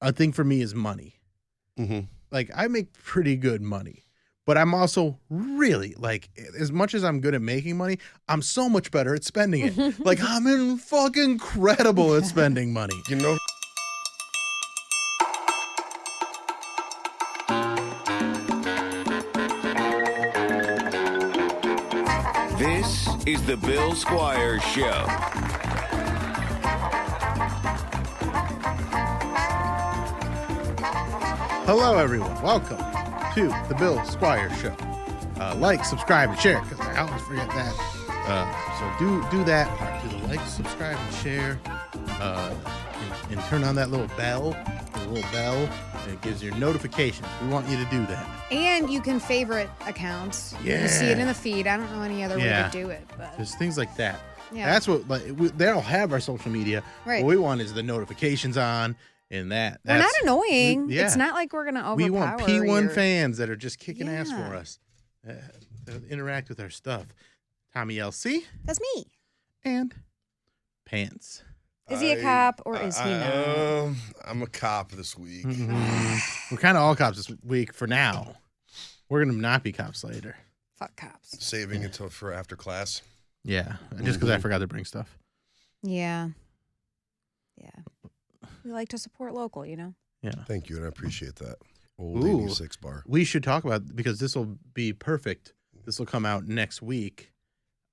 a thing for me is money. Mm-hmm. Like, I make pretty good money, but I'm also really, like, as much as I'm good at making money, I'm so much better at spending it. Like, I'm fucking incredible at spending money. You know? This is the Bill Squire Show. Hello, everyone. Welcome to the Bill Squire Show. Like, subscribe, and share, because I always forget that. So do that part. Do the like, subscribe, and share. And turn on that little bell. The little bell. And it gives you notifications. We want you to do that. And you can favorite accounts. Yeah. You see it in the feed. I don't know any other way to do it. But there's things like that. Yeah. That's what, like, they don't have our social media. Right. What we want is the notifications on. And we're not annoying. Yeah. It's not like we're going to overpower. We want P1 your... fans that are just kicking ass for us. That interact with our stuff. Tommy LC. That's me. And Pants. Is he a cop or is he not? I'm a cop this week. Mm-hmm. We're kind of all cops this week for now. We're going to not be cops later. Fuck cops. Saving it for after class. Yeah. Just because I forgot to bring stuff. Yeah. Yeah. We like to support local, you know? Yeah. Thank you, and I appreciate that. Old Ooh, 86 bar. We should talk about, because this will be perfect. This will come out next week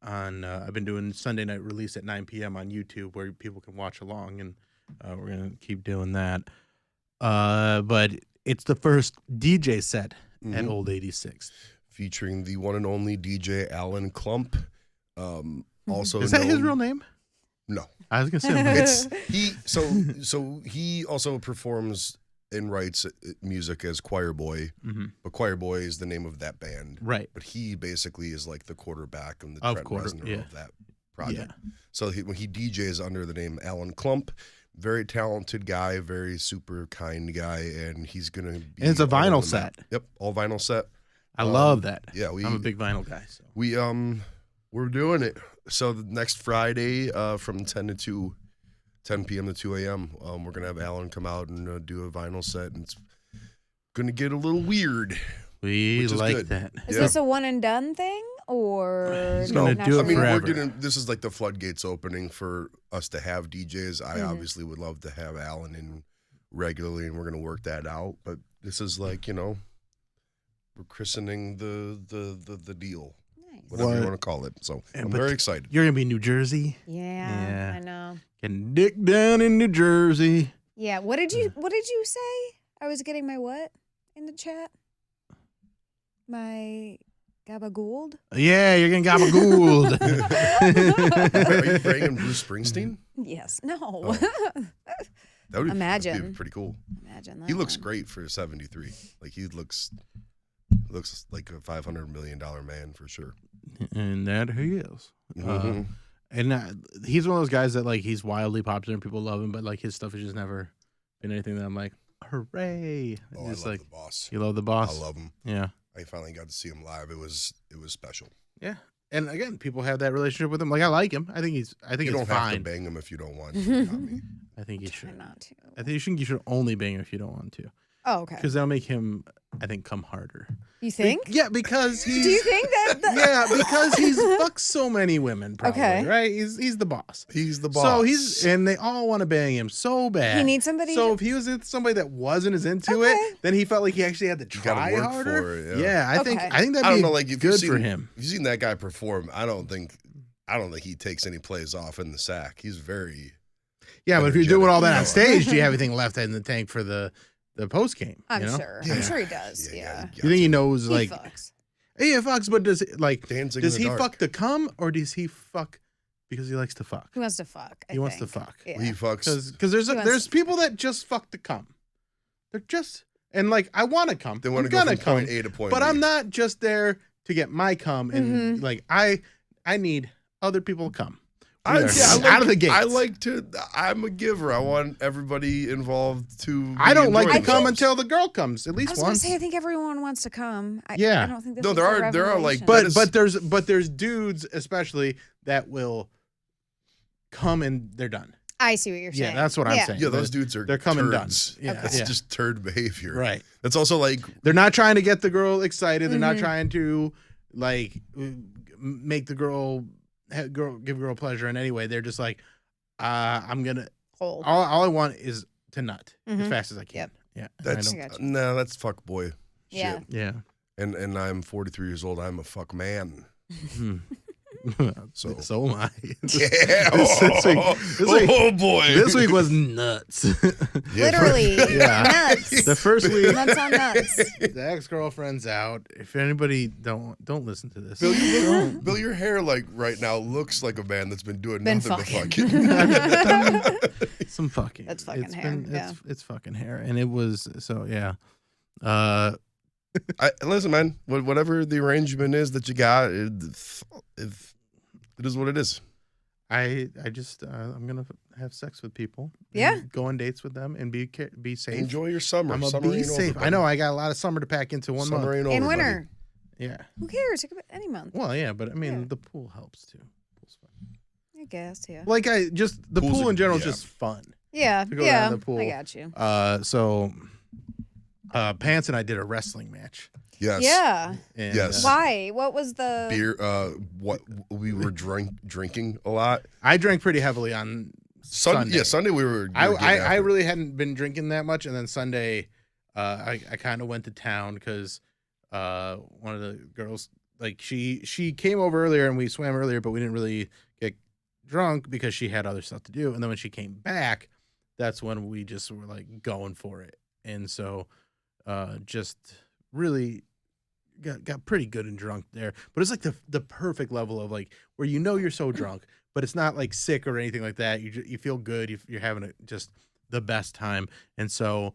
on, I've been doing Sunday night release at 9 p.m. on YouTube where people can watch along, and we're going to keep doing that. But it's the first DJ set at Old 86. Featuring the one and only DJ Alan Klump. Also, is that his real name? No, I was gonna say it's he. So he also performs and writes music as Choir Boy, but Choir Boy is the name of that band, right? But he basically is like the quarterback and the Trent Reznor of that project. Yeah. So when he DJs under the name Alan Klump, very talented guy, very super kind guy, and he's gonna be. And it's a vinyl set. Yep, all vinyl set. I love that. Yeah, I'm a big vinyl guy. So. We're doing it. So the next Friday from 10 p.m. to 2 a.m., we're going to have Alan come out and do a vinyl set, and it's going to get a little weird. We like that. Is this a one and done thing, or he's going to do it forever? This is like the floodgates opening for us to have DJs. I obviously would love to have Alan in regularly, and we're going to work that out. But this is like, we're christening the deal. Whatever you want to call it. So I'm very excited. You're going to be in New Jersey? Yeah, I know. Getting dick down in New Jersey. Yeah. What did you say? I was getting my what in the chat? My gabagooled? Yeah, you're getting gabagooled. Are you bringing Bruce Springsteen? Yes. No. Oh. That would Imagine. be pretty cool. Imagine that. He looks great for 73. Like he looks like a $500 million man for sure. And that he is. And he's one of those guys that, like, he's wildly popular and people love him, but, like, his stuff has just never been anything that I'm like, hooray. Oh, just I love like, the boss. You love the boss? I love him. Yeah. I finally got to see him live. It was special. Yeah. And again, people have that relationship with him. Like, I like him. I think it's fine. You don't have to bang him if you don't want to. I think you should. Not to. I think you should only bang him if you don't want to. Oh, okay. Because that'll make him, I think, come harder. You think? Yeah, because he's... Do you think that... Yeah, because he's fucked so many women, probably, right? He's the boss. He's the boss. So and they all want to bang him so bad. He needs somebody... So if he was with somebody that wasn't as into it, then he felt like he actually had to try harder. For it, yeah, I think that'd be good for him. If you've seen that guy perform, I don't think he takes any plays off in the sack. He's very... Yeah, but if you're doing all that on stage, do you have anything left in the tank for the post game? I'm sure. Yeah. I'm sure he does. Yeah. You think he knows, like... He fucks. Yeah, fucks, but does he dark. fuck to come, or does he fuck because he likes to fuck? He wants to fuck. He wants to fuck. Yeah. He fucks. Because there's people that just fuck to come. They're just... And, like, I want to come. They want to go from point A to point B. But B. I'm not just there to get my cum. And, like, I need other people to come. Out of the gates. I'm a giver. I want everybody involved to. I don't like to come until the girl comes. At least once. I was going to say, I think everyone wants to come. I don't think this. No, there are like, but there's dudes especially that will come and they're done. I see what you're saying. Yeah, that's what I'm saying. Yeah, those dudes are they're coming turds. done. Yeah, That's just turd behavior. Right. That's also like They're not trying to get the girl excited. They're not trying to like make the girl give girl pleasure in any way. They're just like, I'm gonna. Hold. All I want is to nut as fast as I can. Yep. Yeah. that's that's fuck boy Yeah. shit. Yeah. And I'm 43 years old. I'm a fuck man. So am I. Yeah. This week, oh boy. This week was nuts. Literally. Nuts. The first week, Nuts on nuts. the ex-girlfriend's out. If anybody don't listen to this. Bill, your hair like right now looks like a man that's been doing Been nothing fucking. but fucking. Some fucking. That's fucking hair. It's fucking hair, and it was so yeah. Listen, man. Whatever the arrangement is that you got, it is what it is. I just I'm gonna have sex with people. Yeah. And go on dates with them and be safe. Enjoy your summer. I'm gonna Summer be ain't safe. over, I know I got a lot of summer to pack into one Summer month. ain't over, In buddy. winter. Yeah. Who cares? It could be any month. Well, yeah, but I mean Yeah. the pool helps too. Pool's fun. I guess, yeah. Like the Pool's pool in general is yeah. just fun. Yeah, To go yeah. around the pool. I got you. So Pants and I did a wrestling match. Yes. Yeah. And, Yes. Why? What was the Beer. What we were drinking a lot. I drank pretty heavily on Sunday. Yeah, Sunday we were. I really hadn't been drinking that much, and then Sunday, I kind of went to town because one of the girls, like she came over earlier and we swam earlier, but we didn't really get drunk because she had other stuff to do. And then when she came back, that's when we just were like going for it, and so just really got pretty good and drunk there. But it's like the perfect level of like where you're so drunk, but it's not like sick or anything like that. You feel good. You're having just the best time. And so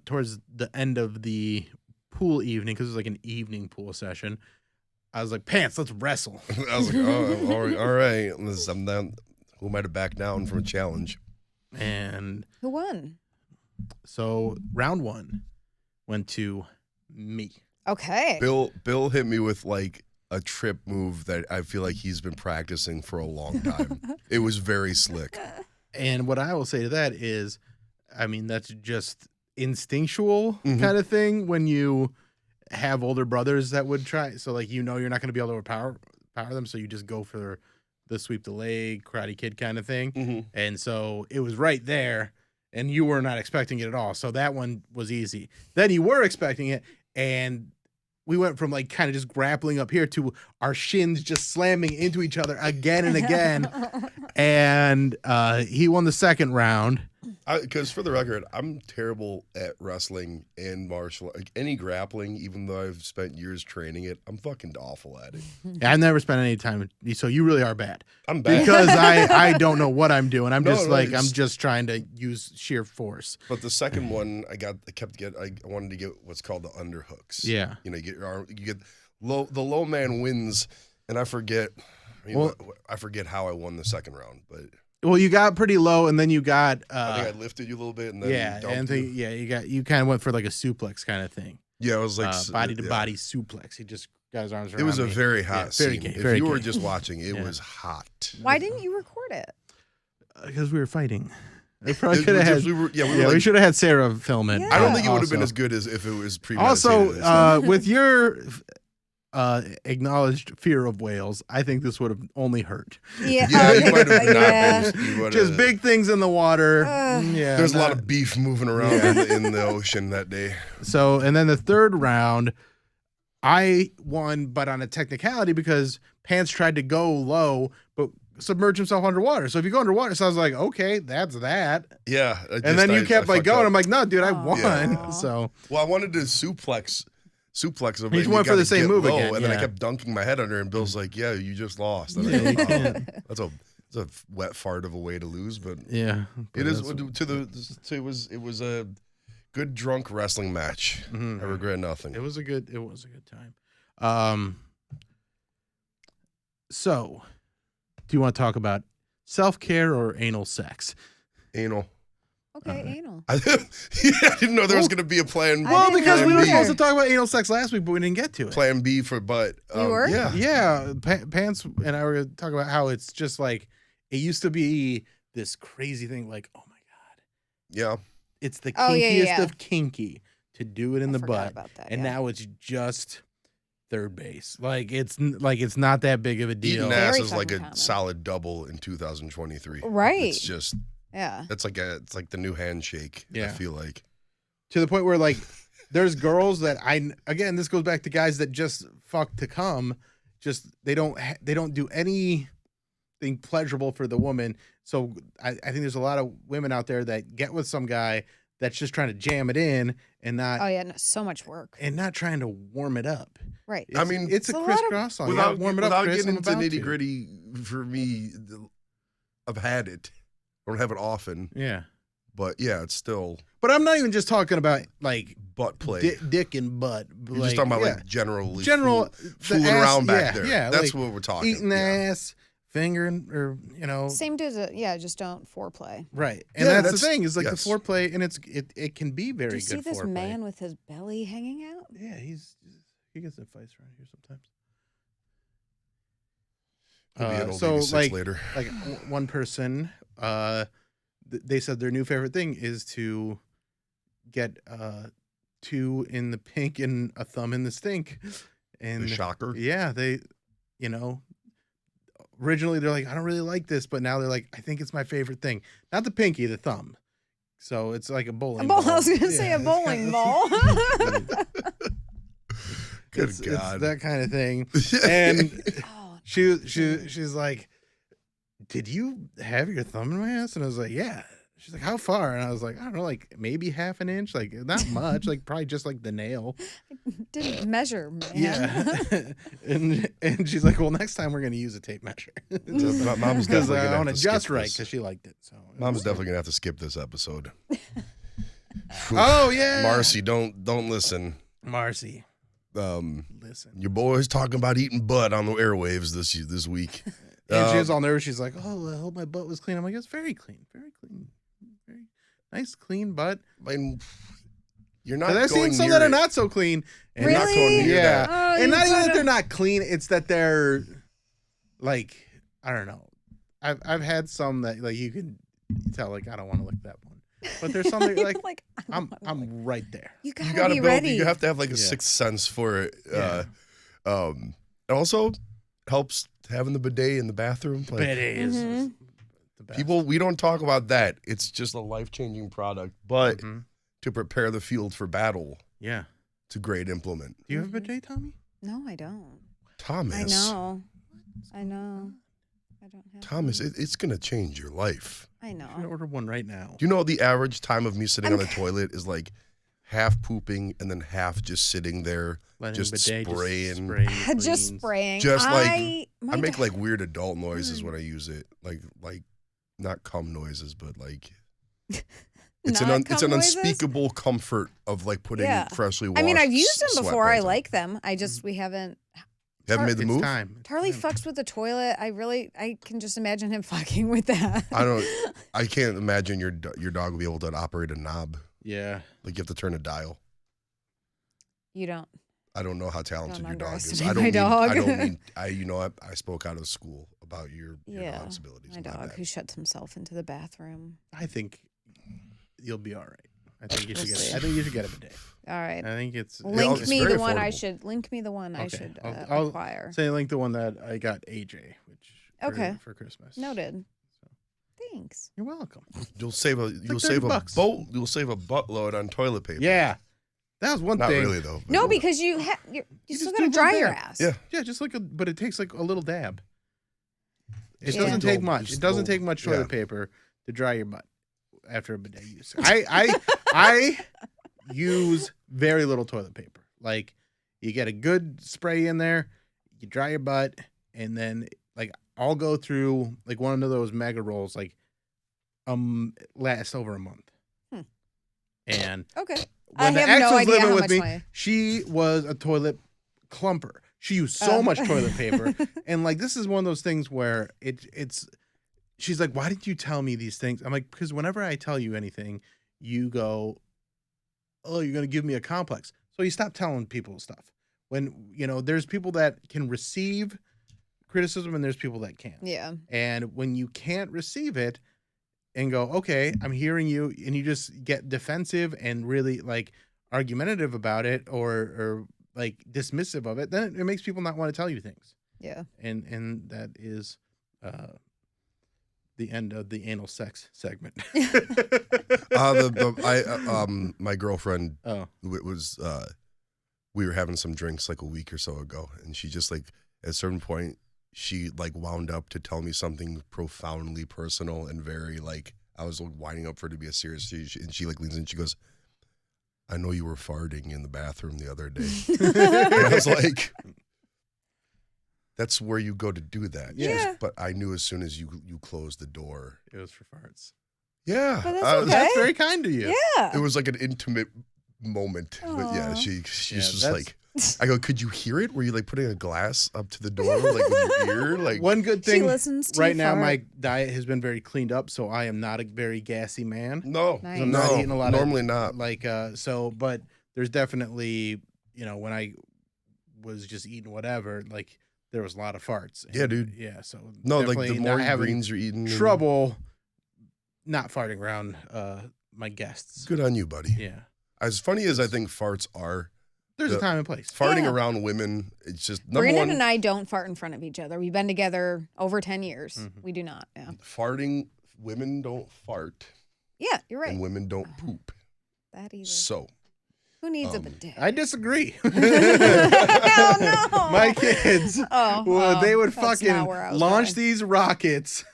towards the end of the pool evening, because it was like an evening pool session, I was like, Pants, let's wrestle. I was like, oh, all right. I'm down. Who am I to back down from a challenge? And who won? so round one went to me. Okay. Bill hit me with like a trip move that I feel like he's been practicing for a long time. It was very slick. And what I will say to that is, I mean, that's just instinctual kind of thing when you have older brothers that would try. So like, you're not going to be able to overpower them. So you just go for the sweep the leg, Karate Kid kind of thing. And so it was right there and you were not expecting it at all. So that one was easy. Then you were expecting it. And we went from like kind of just grappling up here to our shins just slamming into each other again and again. And he won the second round. Because for the record, I'm terrible at wrestling and martial, like any grappling, even though I've spent years training it. I'm fucking awful at it. Yeah, I've never spent any time. So you really are bad. I'm bad. Because I don't know what I'm doing. I'm No, just no, like, it's- I'm just trying to use sheer force. But the second one, I wanted to get what's called the underhooks. Yeah. You know, you get the low man wins, and I forget. I forget how I won the second round, but Well, you got pretty low, and then you got I think I lifted you a little bit, and then yeah, dumped and you. you kind of went for like a suplex kind of thing. Yeah, it was like Body to body suplex. He just got his arms around It was a me. very hot very scene. gay, If very you were gay. just watching, it was hot. Why didn't you record it? Because we were fighting. We probably could have had. We we should have had Sarah film it. Yeah. I don't think it would have Also- been as good as if it was premeditated. Also, with your acknowledged fear of whales, I think this would have only hurt. Yeah. yeah, you might have yeah. not been. You would've- Just big things in the water. Yeah, There's a lot of beef moving around in the ocean that day. So, and then the third round, I won, but on a technicality because Pants tried to go low, but submerge himself underwater. So if you go underwater, so I was like, okay, that's that. Yeah. And then you kept like fucked going. up. I'm like, no, dude, I won. Yeah. So Well, I wanted to suplex him. You and went for gotta the same get move low, again, and then I yeah. kept dunking my head under, and Bill's like, "Yeah, you just lost." And Yeah, I you go, can't. That's a wet fart of a way to lose, but yeah, it is it was a good drunk wrestling match. I regret nothing. It was a good time. So, do you want to talk about self-care or anal sex? Anal. Okay, anal. I didn't know there was going to be a plan. Well, didn't because know we were either. supposed to talk about anal sex last week, but we didn't get to it. Plan B for butt. You were? Yeah. Yeah, Pants and I were going to talk about how it's just like it used to be this crazy thing. Like, oh my god, Yeah. it's the Oh, kinkiest yeah. of kinky to do it in I the forgot butt, about that, and yeah. now it's just third base. Like it's not that big of a deal. Eating ass Very is like a fucking common. solid double in 2023. Right. It's just Yeah. it's like the new handshake. I Yeah. feel like. To the point where like there's girls that again this goes back to guys that just fuck to come, just they don't do anything pleasurable for the woman. So I think there's a lot of women out there that get with some guy that's just trying to jam it in and not Oh yeah, no, so much work. and not trying to warm it up. Right. I mean, it's a It's a lot Chris of- Cross song. Without, Warm it up, without Chris. getting I'm into about to. nitty gritty, for me, I've had it. I don't have it often, Yeah. but yeah, it's still But I'm not even just talking about like butt play. dick and butt. You're just talking about like general the fooling ass, around back yeah, there. Yeah, That's like what we're talking. eating yeah. ass, fingering, or Same dudes. Just don't foreplay. right. And Yeah, that's the thing is like yes. the foreplay, and it can be very Do you good see this foreplay. man with his belly hanging out? Yeah, he gets in fights around here sometimes. He'll be at old So 86 like later. one person, they said their new favorite thing is to get two in the pink and a thumb in the stink. And The shocker. yeah, they, originally they're like, I don't really like this, but now they're like, I think it's my favorite thing. Not the pinky, the thumb. So it's like a bowling ball. I was going to say Yeah, a it's bowling kinda- ball. Good it's God. that kind of thing. And Oh, she's like, did you have your thumb in my ass? And I was like, yeah. She's like, how far? And I was like, I don't know, like maybe half an inch, like not much, like probably just like the nail. didn't measure, man. Yeah. and she's like, well, next time we're gonna use a tape measure. Mom's Because definitely I gonna want have it to just skip right this. because she liked it. So Mom's definitely gonna have to skip this episode. Oh yeah, Marcy, don't listen. Marcy, listen. Your boy's talking about eating butt on the airwaves this week. And she was all nervous. She's like, oh, I hope my butt was clean. I'm like, it's very clean, very nice, clean butt. I mean, you're not. 'Cause I've going seen some near that are it. not so clean. And You're not going Really? near Yeah, that. Oh, and you not even that gotta- they're not clean. It's that they're like, I don't know. I've had some that like you can tell like I don't want to lick that one, but there's some that you're like I don't wanna look. I'm right there. You You gotta, gotta be build. ready. You have to have like a Yeah. sixth sense for it. Yeah. It also helps having the bidet in the bathroom. Like, But it is Mhm. the best. people, we don't talk about that. It's just a life-changing product, but Mhm. to prepare the field for battle, Yeah. it's a great implement. Do you have a bidet, Tommy? No, I don't. Thomas, I know. I don't have. Thomas, one. it's gonna change your life. I I'm gonna know. order one right now. Do you know the average time of me sitting on I'm- the toilet is like half pooping and then half just sitting there, Letting just bidet spraying. spray Just cleans. spraying. Just like- my I make dad- like weird adult noises Mm. when I use it, like not cum noises, but like it's Not an cum noises? unspeakable comfort of like putting Yeah. freshly washed. I mean, I've used them before. I sweatpants on. like them. I just we haven't. Haven't made the It's move. time. It's Charlie time. fucks with the toilet. I can just imagine him fucking with that. I can't imagine your dog will be able to operate a knob. Yeah. Like you have to turn a dial. You don't. I don't know how talented Don't your dog is. underestimate I don't my mean, dog. I don't mean. I spoke out of school about your Yeah, dog's abilities. My My dog bad. who shuts himself into the bathroom. I think you'll be all right. I think you should We'll get. see. I think you should get a bidet. All right. I think it's. Link it's me very the one I affordable. should. Link me the one I Okay, should I'll acquire. Say link the one that I got AJ, which Okay. for Christmas. Noted. Thanks. You're welcome. You'll save a like 30 bucks. You'll save a buttload on toilet paper. Yeah, that was one Not thing. really though. No, because you You still just gotta do dry one your dab. ass. Yeah. Yeah, just like but it takes like a little dab. It Yeah. doesn't take Little- much. just It doesn't little- take much toilet yeah. paper to dry your butt after a bidet use. I use very little toilet paper. Like you get a good spray in there, you dry your butt, and then like I'll go through like one of those mega rolls like lasts over a month. Hmm. And Okay. when I the have ex no was idea living how with much me, my- she was a toilet clumper. She used so Oh. much toilet paper, and like this is one of those things where it's. She's like, "Why did you tell me these things?" I'm like, "Because whenever I tell you anything, you go, oh, you're gonna give me a complex." So you stop telling people stuff. When there's people that can receive criticism, and there's people that can't. Yeah. And when you can't receive it, and go, okay, I'm hearing you, and you just get defensive and really like argumentative about it, or like dismissive of it, then it makes people not want to tell you things. Yeah. And that is the end of the anal sex segment. My girlfriend Oh. was we were having some drinks like a week or so ago, and she just like at a certain point she like wound up to tell me something profoundly personal and very like I was like winding up for it to be a serious, and she like leans in, she goes, I know you were farting in the bathroom the other day. And I was like, that's where you go to do that. She goes, but I knew as soon as you closed the door. It was for farts. Yeah. But that's okay. That's very kind of you. Yeah. It was like an intimate moment. Aww. But yeah, she's just that's- like, I go, could you hear it? Were you like putting a glass up to the door like with your ear? Like One good She thing listens to right you now, fart. my diet has been very cleaned up, so I am not a very gassy man. no, Nice. I'm not no, eating a lot normally of, not. like so, but there's definitely, you know, when I was just eating whatever, like there was a lot of farts. Yeah, dude. Yeah, so No, like definitely the not more having greens you're eating, trouble not farting around my guests. good on you, buddy. Yeah, As funny as I think farts are, there's a The- time and place. farting Yeah. around women, it's just number Brandon one. and I don't fart in front of each other. We've been together over 10 years. Mhm. We do not. Yeah. Farting, women don't fart, Yeah, you're right. and women don't poop. That either. So Who needs a bidet? I disagree. Hell no. My kids, Oh, they would that's fucking not where I was launch going. these rockets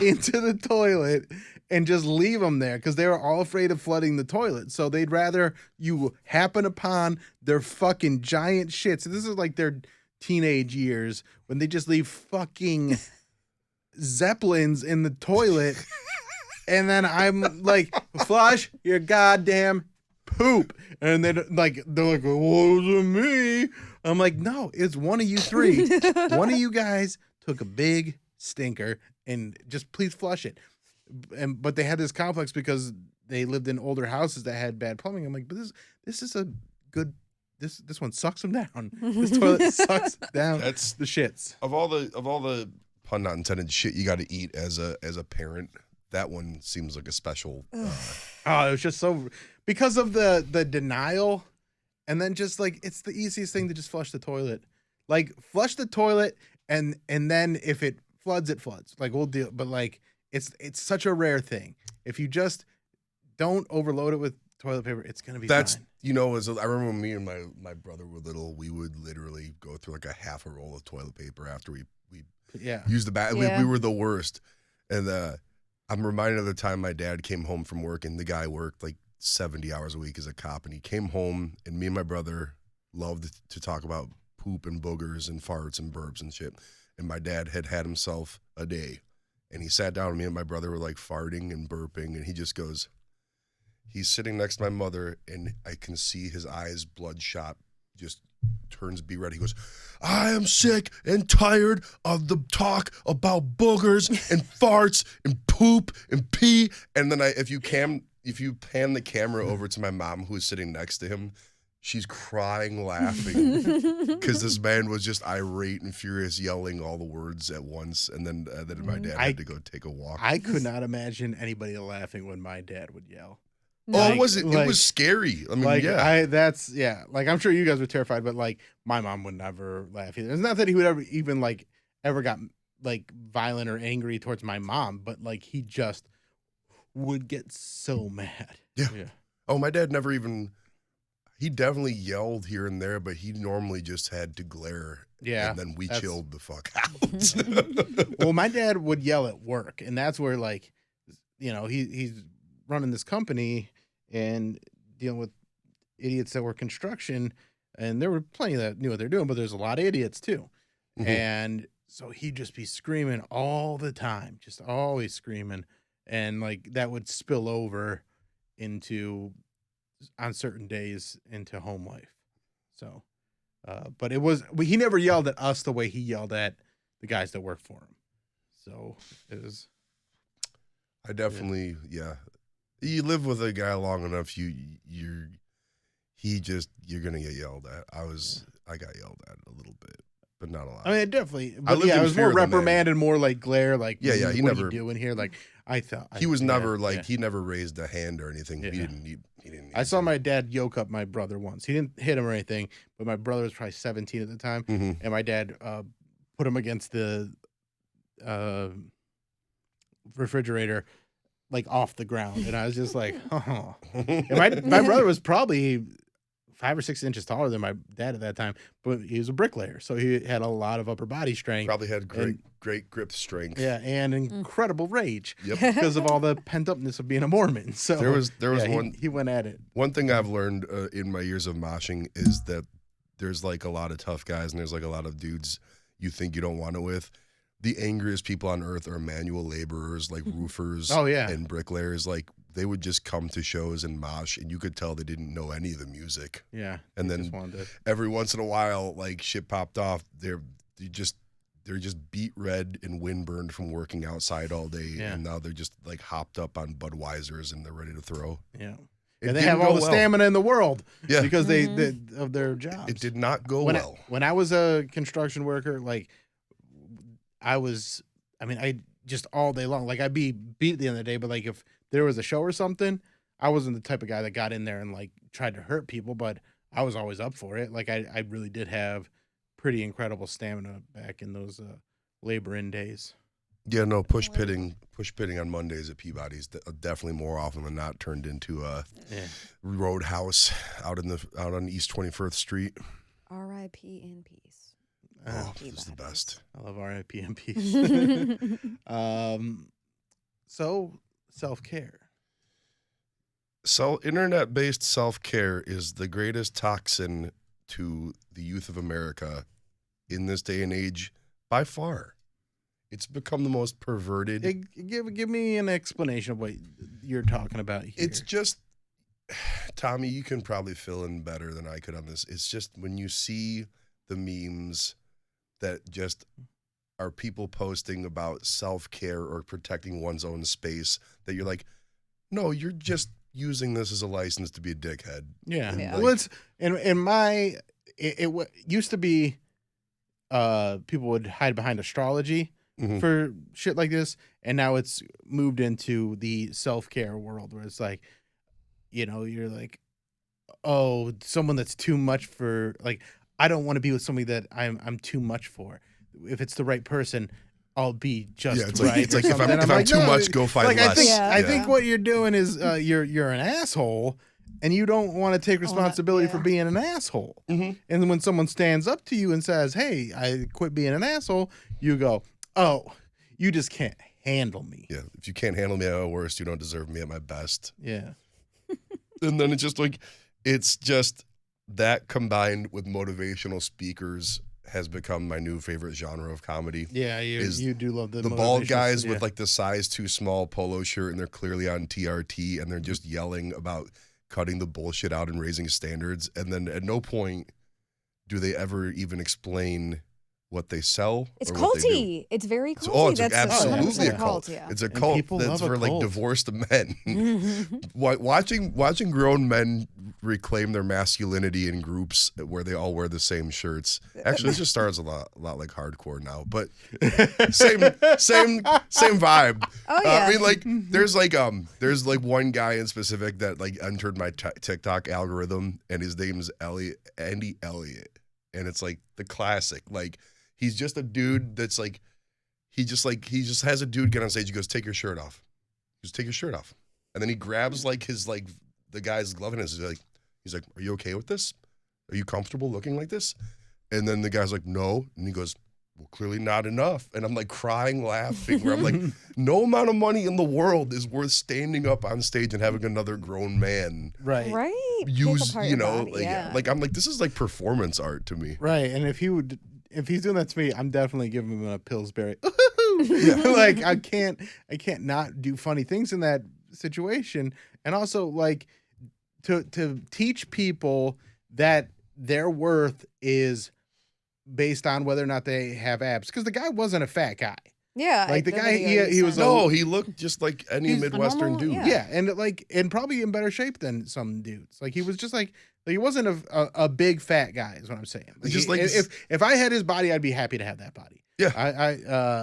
into the toilet and just leave them there because they were all afraid of flooding the toilet. So they'd rather you happen upon their fucking giant shits. This is like their teenage years when they just leave fucking zeppelins in the toilet. And then I'm like, flush your goddamn poop. And then they're like, well, it wasn't me. I'm like, no, it's one of you three. One of you guys took a big stinker and just please flush it. But they had this complex because they lived in older houses that had bad plumbing. I'm like, but this is a good, this one sucks them down. This toilet sucks down That's- the shits. of all the pun not intended shit you got to eat as a parent, that one seems like a special. Oh, it was just so because of the denial, and then just like it's the easiest thing to just flush the toilet. Like flush the toilet, and then if it floods, it floods. Like we'll deal, but like it's such a rare thing. If you just don't overload it with toilet paper, it's gonna be That's fine. you know, I remember when me and my brother were little, we would literally go through like a half a roll of toilet paper after we Yeah. used the bath. Yeah. We were the worst, and I'm reminded of the time my dad came home from work, and the guy worked like 70 hours a week as a cop, and he came home, and me and my brother loved to talk about poop and boogers and farts and burps and shit. And my dad had himself a day, and he sat down, and me and my brother were like farting and burping, and he just goes, he's sitting next to my mother, and I can see his eyes bloodshot, just turns be red. He goes, I am sick and tired of the talk about boogers and farts and poop and pee. And then if you pan the camera over to my mom, who is sitting next to him, she's crying, laughing because this man was just irate and furious, yelling all the words at once. And then my dad had to go take a walk. I could not imagine anybody laughing when my dad would yell. it was scary. I mean, Like yeah. like I'm sure you guys were terrified, but like my mom would never laugh either. It's not that he would ever got like violent or angry towards my mom, but like he just would get so mad. Yeah. Oh, my dad never even. He definitely yelled here and there, but he normally just had to glare. Yeah, And then we that's- chilled the fuck out. Well, my dad would yell at work, and that's where like, you know, he's running this company and dealing with idiots that were construction, and there were plenty that knew what they're doing, but there's a lot of idiots too. Mhm. And so he'd just be screaming all the time, just always screaming, and like that would spill over into on certain days into home life. So but he never yelled at us the way he yelled at the guys that work for him. So it was I definitely, yeah. You live with a guy long enough, you're gonna get yelled at. I got yelled at a little bit, but not a lot. I mean, it definitely. I But lived yeah, in it was more fear of the man. reprimand and more like glare. Like, Yeah, what he are never- you doing here? Like, I thought he was never yeah. he never raised a hand or anything. Yeah. He didn't need. I saw my dad yoke up my brother once. He didn't hit him or anything, but my brother was probably 17 at the time, Mhm. and my dad put him against the refrigerator, like off the ground, and I was just like, oh. And my brother was probably 5 or 6 inches taller than my dad at that time, but he was a bricklayer, so he had a lot of upper body strength. Probably had And- great grip strength. Yeah, and incredible rage Yep. because of all the pent upness of being a Mormon. So There was yeah, one he went at it. one thing I've learned in my years of moshing is that there's like a lot of tough guys and there's like a lot of dudes you think you don't want it with. The angriest people on earth are manual laborers, like roofers Oh, yeah. and bricklayers. Like they would just come to shows and mosh, and you could tell they didn't know any of the music. Yeah, And he then just wanted to- every once in a while, like shit popped off. They're just beat red and windburned from working outside all day, Yeah. and now they're just like hopped up on Budweisers and they're ready to throw. yeah. It And they didn't have all go the well. stamina in the world Yeah. because of their jobs. It did not go when well. when I was a construction worker, like I just all day long, like I'd be beat at the end of the day, but like if there was a show or something, I wasn't the type of guy that got in there and like tried to hurt people, but I was always up for it. Like I really did have pretty incredible stamina back in those labor in days. Yeah, no, push pitting on Mondays at Peabody's definitely more often than not turned into a Yeah. roadhouse out on East 21st Street. R.I.P. in peace. Oh, Peabody's. this is the best. I love RIP and peace. So self-care. So internet-based self-care is the greatest toxin to the youth of America in this day and age by far. It's become the most perverted. Give me an explanation of what you're talking about here. It's just, Tommy, you can probably fill in better than I could on this. It's just when you see the memes that just are people posting about self-care or protecting one's own space that you're like, no, you're just using this as a license to be a dickhead. Yeah. Yeah. Well, it's it used to be people would hide behind astrology Mhm. for shit like this, and now it's moved into the self-care world where it's like, you're like, oh, someone that's too much for, like, I don't want to be with somebody that I'm too much for. If it's the right person, I'll be just Yeah, it's right. like, it's or like if something. I'm like, too no, much, go find like less. I think Yeah. what you're doing is you're an asshole, and you don't want to take responsibility for yeah. being an asshole. Mhm. And then when someone stands up to you and says, "Hey, I quit being an asshole," you go, "Oh, you just can't handle me." Yeah, if you can't handle me at my worst, you don't deserve me at my best. Yeah. And then it's just that combined with motivational speakers has become my new favorite genre of comedy. Yeah, Is you do love the bald motivational guys stuff, with yeah. like the size too small polo shirt and they're clearly on TRT and they're just yelling about cutting the bullshit out and raising standards. And then at no point do they ever even explain what they sell. It's or what they do. culty. It's very culty. Oh, it's That's absolutely a 100% cult. Yeah. It's a And cult people that's love a for like cult. divorced men. watching grown men reclaim their masculinity in groups where they all wear the same shirts. Actually, this just starts a lot like hardcore now, but same vibe. Oh, yeah. I mean, like there's like one guy in specific that like entered my TikTok algorithm, and his name's Andy Elliott, and it's like the classic. Like he's just a dude that's like he just has a dude get on stage. He goes, "Take your shirt off." Just take your shirt off, and then he grabs like his like the guy's glove and he's like, "Are you okay with this? Are you comfortable looking like this?" And then the guy's like, "No," and he goes, "Well, clearly not enough." And I'm like crying, laughing. Where I'm like, no amount of money in the world is worth standing up on stage and having another grown man Right. Right. Pick use, apart you your know, body, like, yeah. like I'm like, this is like performance art to me. Right. And if he's doing that to me, I'm definitely giving him a Pillsbury. Like I can't not do funny things in that situation. And also like to teach people that their worth is based on whether or not they have abs. Because the guy wasn't a fat guy. Yeah. Like the guy, he was No, he looked just like any He's a Midwestern normal- dude. yeah. Yeah, and probably in better shape than some dudes. Like he was just like he wasn't a big fat guy. Is what I'm saying. Like, Just like if I had his body, I'd be happy to have that body. Yeah.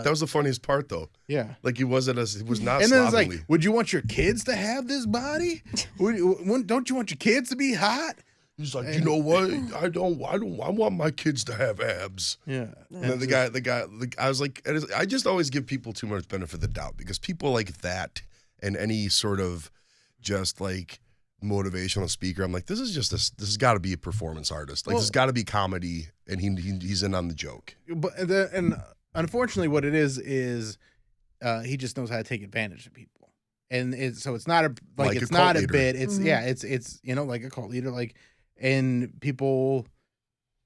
That was the funniest part, though. Yeah. Like he was not And then it's slovenly. like, would you want your kids to have this body? Don't you want your kids to be hot? He's like, you know what? I want my kids to have abs. Yeah. And then the guy, I was like, I just always give people too much benefit of the doubt because people like that and any sort of just like motivational speaker, I'm like, this has got to be a performance artist. Like, this has got to be comedy, and he's in on the joke. But and unfortunately, what it is he just knows how to take advantage of people, and it's not a it's not a bit. It's it's like a cult leader, like, and people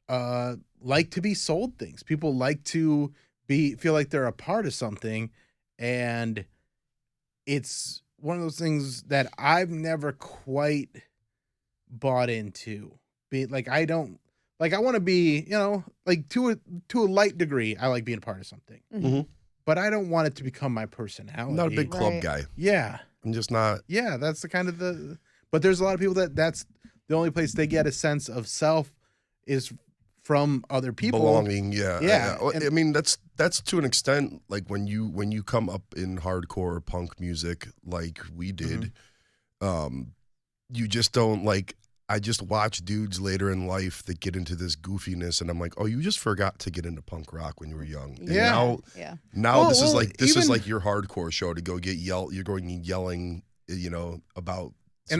like to be sold things. People like to feel like they're a part of something, and it's one of those things that I've never quite bought into. I want to be, like to a light degree, I like being a part of something. Mm-hmm. But I don't want it to become my personality. I'm not a big club guy. Yeah. I'm just not. Yeah, that's the kind of but there's a lot of people that's the only place they get a sense of self is from other people. Belonging, yeah. Yeah. I mean, that's to an extent, like when you come up in hardcore punk music like we did, you just don't like. I just watch dudes later in life that get into this goofiness, and I'm like, oh, you just forgot to get into punk rock when you were young. And now this is like your hardcore show to go get You're going and yelling, about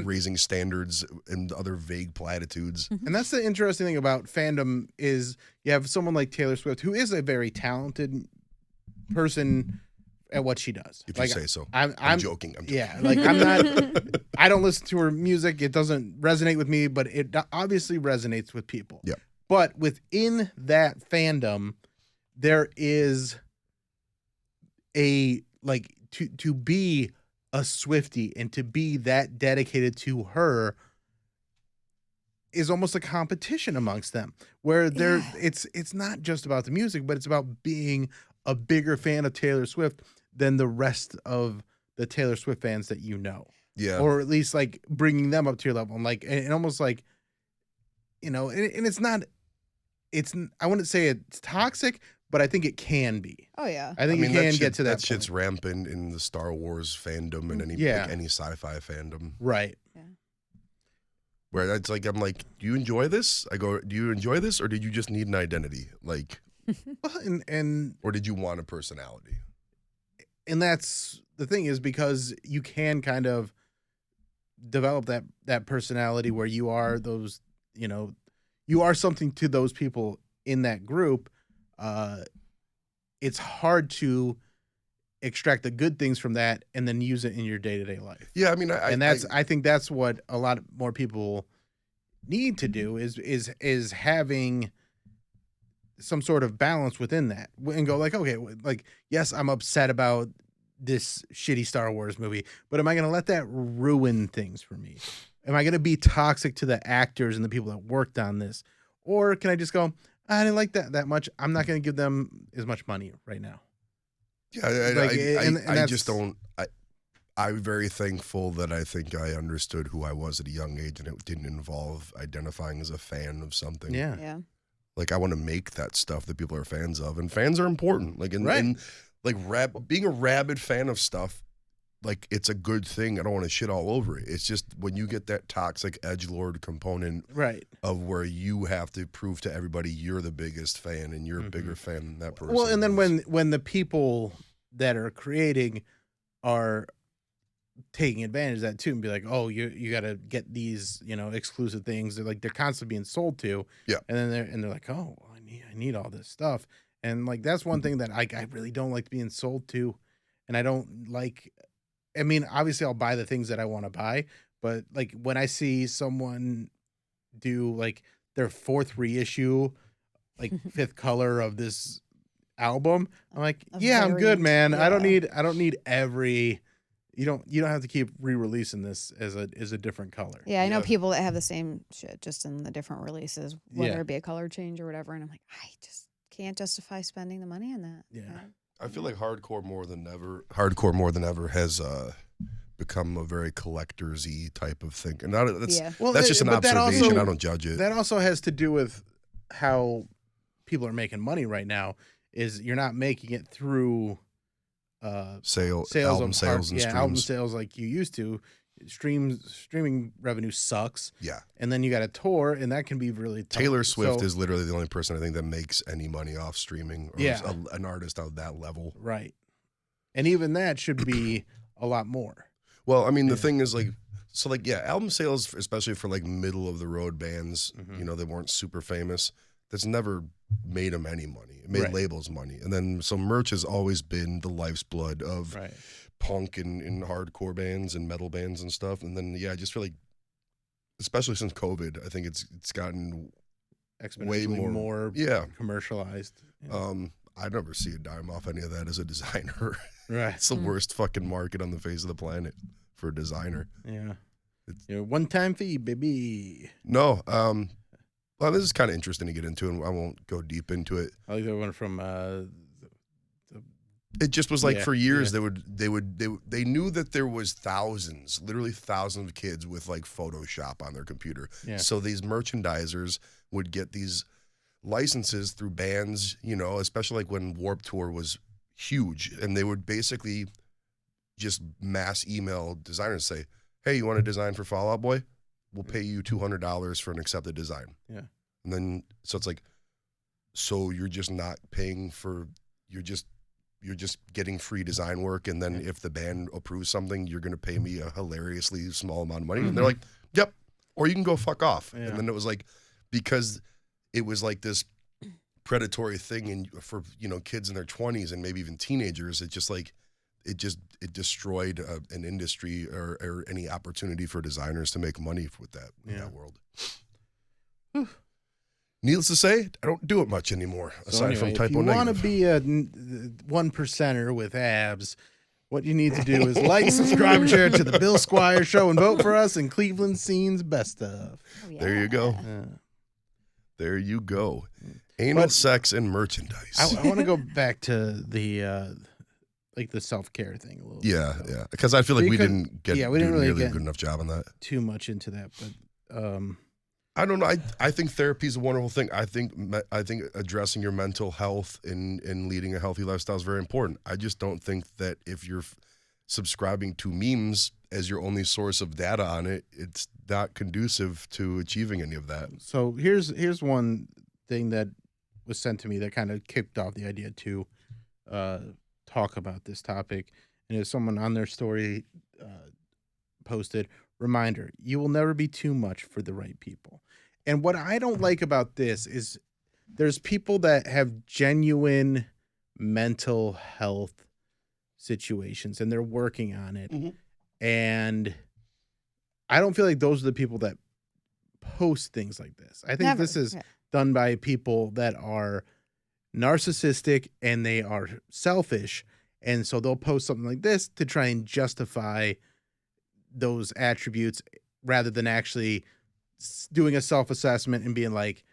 raising standards and other vague platitudes. And that's the interesting thing about fandom is you have someone like Taylor Swift, who is a very talented person at what she does. If you say so. I'm joking. Yeah, like I'm not. I don't listen to her music. It doesn't resonate with me, but it obviously resonates with people. Yeah. But within that fandom, there is a to be a Swiftie and to be that dedicated to her is almost a competition amongst them, where it's not just about the music, but it's about being a bigger fan of Taylor Swift than the rest of the Taylor Swift fans that you know. Yeah. Or at least like bringing them up to your level and almost like, and it's not, I wouldn't say it's toxic, but I think it can be. Oh yeah. I think it can get to that That shit's rampant in the Star Wars fandom and any sci-fi fandom. Right. Yeah. Where it's like, I'm like, do you enjoy this? I go, do you enjoy this? Or did you just need an identity? Like, or did you want a personality? And that's the thing is because you can kind of develop that personality where you are those, you are something to those people in that group. It's hard to extract the good things from that and then use it in your day-to-day life. Yeah, I mean, I think that's what a lot more people need to do is having some sort of balance within that and go like, okay, like, yes, I'm upset about this shitty Star Wars movie, but am I going to let that ruin things for me? Am I going to be toxic to the actors and the people that worked on this? Or can I just go, I didn't like that much. I'm not going to give them as much money right now. Yeah, I just don't. I'm very thankful that I think I understood who I was at a young age, and it didn't involve identifying as a fan of something. Yeah. Yeah. Like I want to make that stuff that people are fans of, and fans are important. Like and like being a rabid fan of stuff, like it's a good thing. I don't want to shit all over it. It's just when you get that toxic edgelord component, right, of where you have to prove to everybody you're the biggest fan and you're a bigger fan than that person. Well, and then when the people that are creating are taking advantage of that too and be like, oh, you got to get these, exclusive things. They're constantly being sold to. Yeah. And then they're like, oh, I need all this stuff. And like, that's one thing that I really don't like being sold to. And I don't like, I mean, obviously I'll buy the things that I want to buy, but like when I see someone do like their 4th reissue, like 5th color of this album, I'm like, I'm good, man. Yeah. I don't need every, you don't have to keep re-releasing this as a different color. Yeah, I know people that have the same shit just in the different releases, whether it be a color change or whatever. And I'm like, I just can't justify spending the money on that. Yeah. I feel like hardcore more than ever has become a very collectors-y type of thing. And that's just an but that observation. also- I don't judge it. That also has to do with how people are making money right now. Is you're not making it through Album sales sales and streams. album sales like you used to. Streaming revenue sucks. Yeah. And then you got a tour, and that can be really tough. Taylor Swift So- is literally the only person I think that makes any money off streaming, or Yeah. is an artist of that level. right, and even that should be a lot more. Well, I mean, the thing is, like, so, like, yeah, album sales, especially for, like, middle-of-the-road bands, Mhm. you know, they weren't super famous, that's never made them any money. It made Right. labels money. And then, so merch has always been the life's blood of Right. punk and hardcore bands and metal bands and stuff. And then, yeah, I just feel like, especially since COVID, I think it's gotten Exponentially way more yeah. commercialized. Yeah. I never see a dime off any of that as a designer. Right. It's the worst fucking market on the face of the planet for a designer. Yeah. One-time fee, baby. No, well, this is kind of interesting to get into, and I won't go deep into it. I like that one from It just was like Yeah, for years yeah. they knew that there was literally thousands of kids with like Photoshop on their computer. Yeah. So these merchandisers would get these licenses through bands, you know, especially like when Warped Tour was huge, and they would basically just mass email designers say, "Hey, you want to design for Fall Out Boy? We'll pay you $200 for an accepted design." Yeah. And then so it's like, so you're just not paying for, you're just getting free design work, and then if the band approves something, you're going to pay me a hilariously small amount of money. And they're like, "Yep," or you can go fuck off. Yeah. And then it was like, because it was like this predatory thing, and for, you know, kids in their 20s and maybe even teenagers, it just like it destroyed an industry or any opportunity for designers to make money with that in that world. Needless to say, I don't do it much anymore, aside from if typo you want to negative. be a 1%er with abs, what you need to do is like, subscribe, and share to the Bill Squire Show, and vote for us in Cleveland Scene's Best Of. Oh, yeah. There you go. Yeah. There you go. Anal, But- sex, and merchandise. I want to go back to the like the self-care thing a little bit. Yeah. Because I feel like we didn't we didn't really nearly a get good enough job on that. too much into that, but I don't know. I think therapy is a wonderful thing. I think addressing your mental health and leading a healthy lifestyle is very important. I just don't think that if you're subscribing to memes as your only source of data on it, it's not conducive to achieving any of that. So here's one thing that was sent to me that kind of kicked off the idea to talk about this topic. And if someone on their story posted, "Reminder, you will never be too much for the right people." And what I don't like about this is there's people that have genuine mental health situations and they're working on it. Mhm. And I don't feel like those are the people that post things like this. I think Never. this is Yeah. done by people that are narcissistic and they are selfish. And so they'll post something like this to try and justify those attributes rather than actually doing a self-assessment and being like,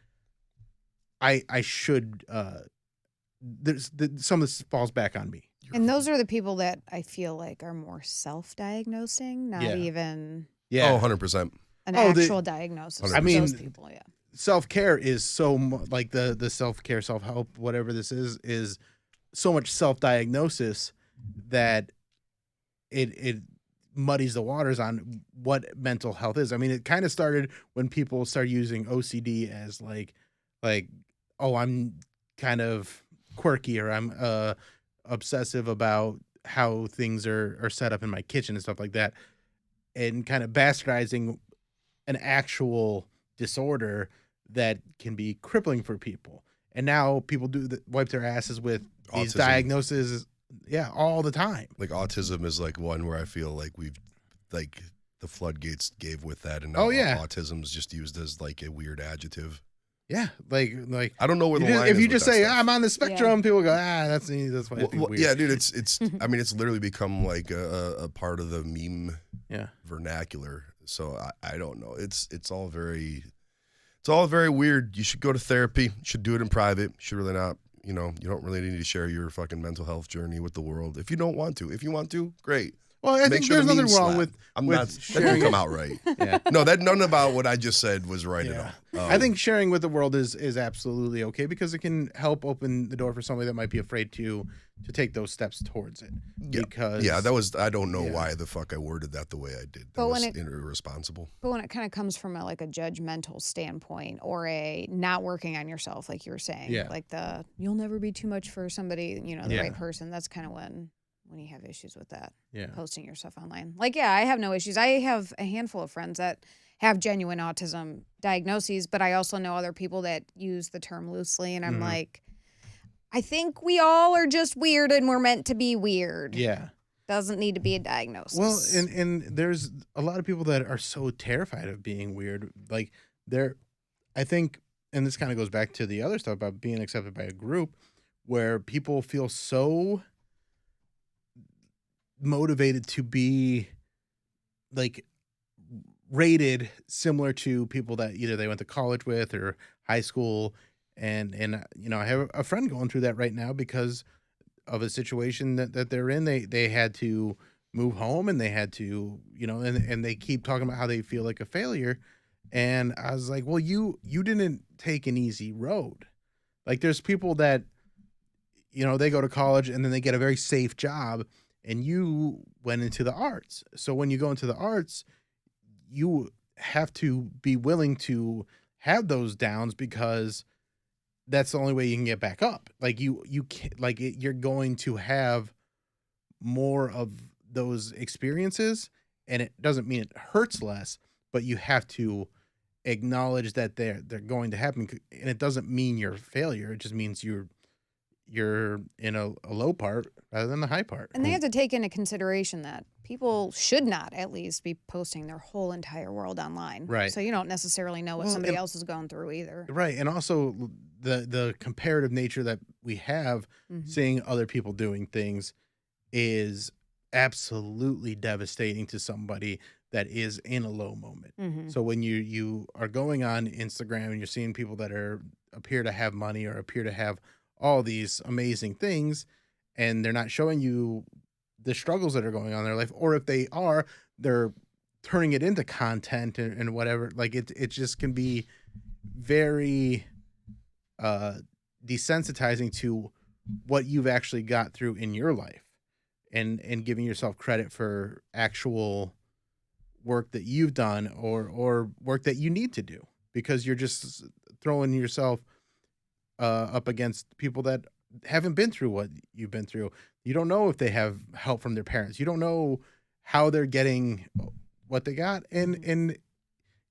I should, some of this falls back on me. And those are the people that I feel like are more self-diagnosing, not Yeah. even Oh, 100%. an Oh, actual diagnosis. I of mean, those people, yeah. Self-care is so like the self-care, self-help, whatever this is so much self-diagnosis that it muddies the waters on what mental health is. I mean, it kind of started when people started using OCD as like, oh, I'm kind of quirky, or I'm obsessive about how things are set up in my kitchen and stuff like that, and kind of bastardizing an actual disorder that can be crippling for people. And now people wipe their asses with these Autism. diagnoses, all the time. Like autism is like one where I feel like we've like the floodgates gave with that, and now Oh, yeah. autism is just used as like a weird adjective. Yeah, like I don't know where the line if is you with just that say stuff. I'm on the spectrum, people go, that's why I think Well, weird. yeah, dude, it's I mean, it's literally become like a part of the meme Yeah. vernacular. So I don't know. It's all very weird. You should go to therapy. You should do it in private. You should really not You know, you don't really need to share your fucking mental health journey with the world if you don't want to. If you want to, great. Well, I think there's nothing wrong with I'm with not. That sharing didn't come out right. Yeah. No, that none about what I just said was right at all. I think sharing with the world is absolutely okay because it can help open the door for somebody that might be afraid to take those steps towards it. Because that was. I don't know why the fuck I worded that the way I did. That But was when irresponsible. But when it kind of comes from a judgmental standpoint or a not working on yourself, like you were saying, like you'll never be too much for somebody, the right person. That's kind of when you have issues with that. Yeah. Posting your stuff online. I have no issues. I have a handful of friends that have genuine autism diagnoses, but I also know other people that use the term loosely, and I'm like, I think we all are just weird and we're meant to be weird. Yeah. Doesn't need to be a diagnosis. Well, and there's a lot of people that are so terrified of being weird. I think, and this kind of goes back to the other stuff about being accepted by a group, where people feel so motivated to be rated similar to people that either they went to college with or high school. And I have a friend going through that right now because of a situation that they're in. They had to move home and they had to, and they keep talking about how they feel like a failure. And I was like, well, you didn't take an easy road. There's people that, they go to college and then they get a very safe job, and you went into the arts. So when you go into the arts, you have to be willing to have those downs because that's the only way you can get back up. You can't, you're going to have more of those experiences, and it doesn't mean it hurts less, but you have to acknowledge that they're going to happen. And it doesn't mean you're a failure. It just means you're in a low part rather than the high part. And they have to take into consideration that people should not at least be posting their whole entire world online. Right. So you don't necessarily know what somebody else is going through either. Right. And also the comparative nature that we have, seeing other people doing things is absolutely devastating to somebody that is in a low moment. So when you are going on Instagram and you're seeing people that appear to have money or appear to have all these amazing things, and they're not showing you the struggles that are going on in their life, or if they are, they're turning it into content and whatever. It just can be very desensitizing to what you've actually got through in your life, and giving yourself credit for actual work that you've done or work that you need to do, because you're just throwing yourself up against people that haven't been through what you've been through. You don't know if they have help from their parents. You don't know how they're getting what they got. And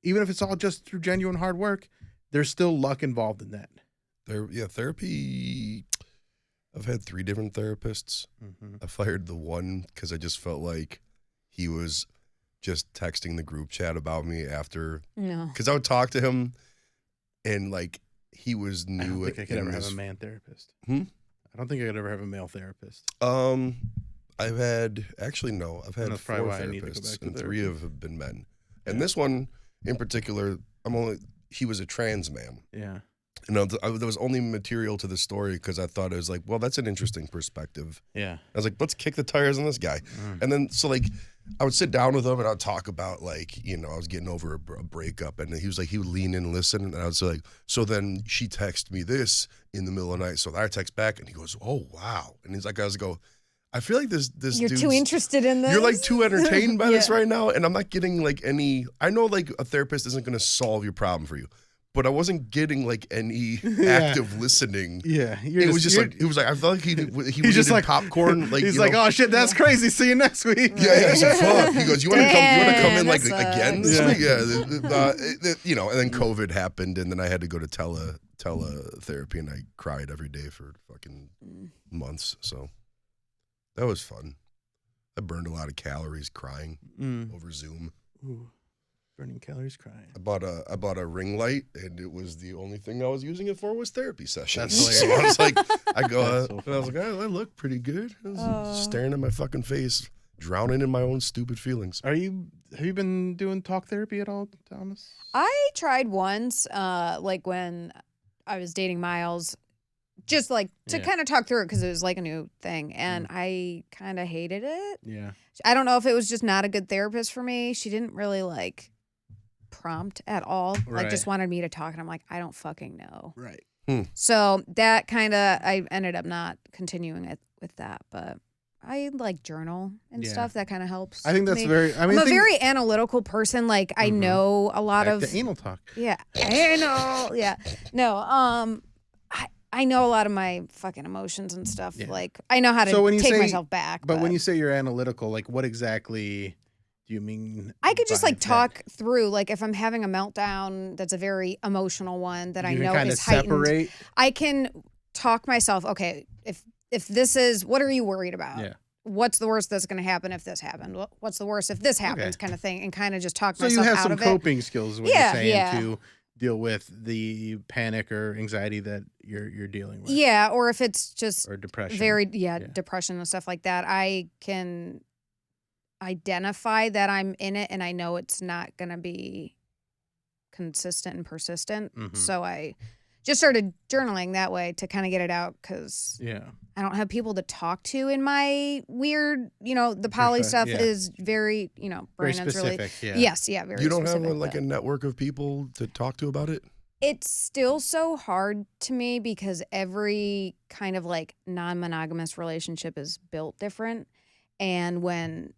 even if it's all just through genuine hard work, there's still luck involved in that. Therapy. I've had 3 different therapists. I fired the one because I just felt like he was just texting the group chat about me after. No. Because I would talk to him and he was new. I don't think I could ever have a man therapist. I don't think I could ever have a male therapist. I've had 4 therapists, and 3 have been men. And this one in particular, he was a trans man. Yeah. There was only material to the story because I thought it was well, that's an interesting perspective. Yeah. I was like, let's kick the tires on this guy. And then, I would sit down with him and I'd talk about I was getting over a breakup, and he would lean in and listen, and I was like, so then she texted me this in the middle of the night, so I text back, and he goes, oh wow, and he's like, I feel like this you're too interested in this. You're too entertained by this right now, and I'm not getting any. I know a therapist isn't going to solve your problem for you, but I wasn't getting any active listening. Yeah, it was just it was I felt like he was just popcorn. He's oh shit, that's crazy. See you next week. Yeah. He's fuck. He goes, you want to come in again this week? Yeah, and then COVID happened, and then I had to go to teletherapy, and I cried every day for fucking months. So that was fun. I burned a lot of calories crying over Zoom. Ooh. Burning calories crying. I bought a ring light, and it was the only thing I was using it for was therapy sessions. That's so I was like, I was like, I look pretty good. I was staring at my fucking face, drowning in my own stupid feelings. Have you been doing talk therapy at all, Thomas? I tried once, when I was dating Miles. just like to kind of talk through it because it was like a new thing, and I kind of hated it. Yeah. I don't know if it was just not a good therapist for me. She didn't really like prompt at all. Like just wanted me to talk, and I'm like, I don't fucking know. Right. So that kind of, I ended up not continuing it with that, but I like journal and stuff. That kind of helps. I think that's very. I mean, I'm a very analytical person. Like I know a lot of the anal talk. Yeah, anal. Yeah, no. I know a lot of my fucking emotions and stuff. Yeah. Like I know how to take myself back. But when you say you're analytical, like what exactly do you mean? I could just like talk through. Like if I'm having a meltdown, that's a very emotional one that I know is heightened. I can talk myself. Okay, if this is, what are you worried about? Yeah. What's the worst that's going to happen if this happened? What's the worst if this happens, kind of thing, and kind of just talk myself out of it. So you have some coping skills, what you're saying, to deal with the panic or anxiety that you're dealing with. Yeah, or if it's just or depression. Depression and stuff like that. I can identify that I'm in it, and I know it's not going to be consistent and persistent. So I just started journaling that way to kind of get it out because I don't have people to talk to in my weird, the poly stuff is very, very specific. Very You don't have a network of people to talk to about it? It's still so hard to me because every kind of like non-monogamous relationship is built different. And when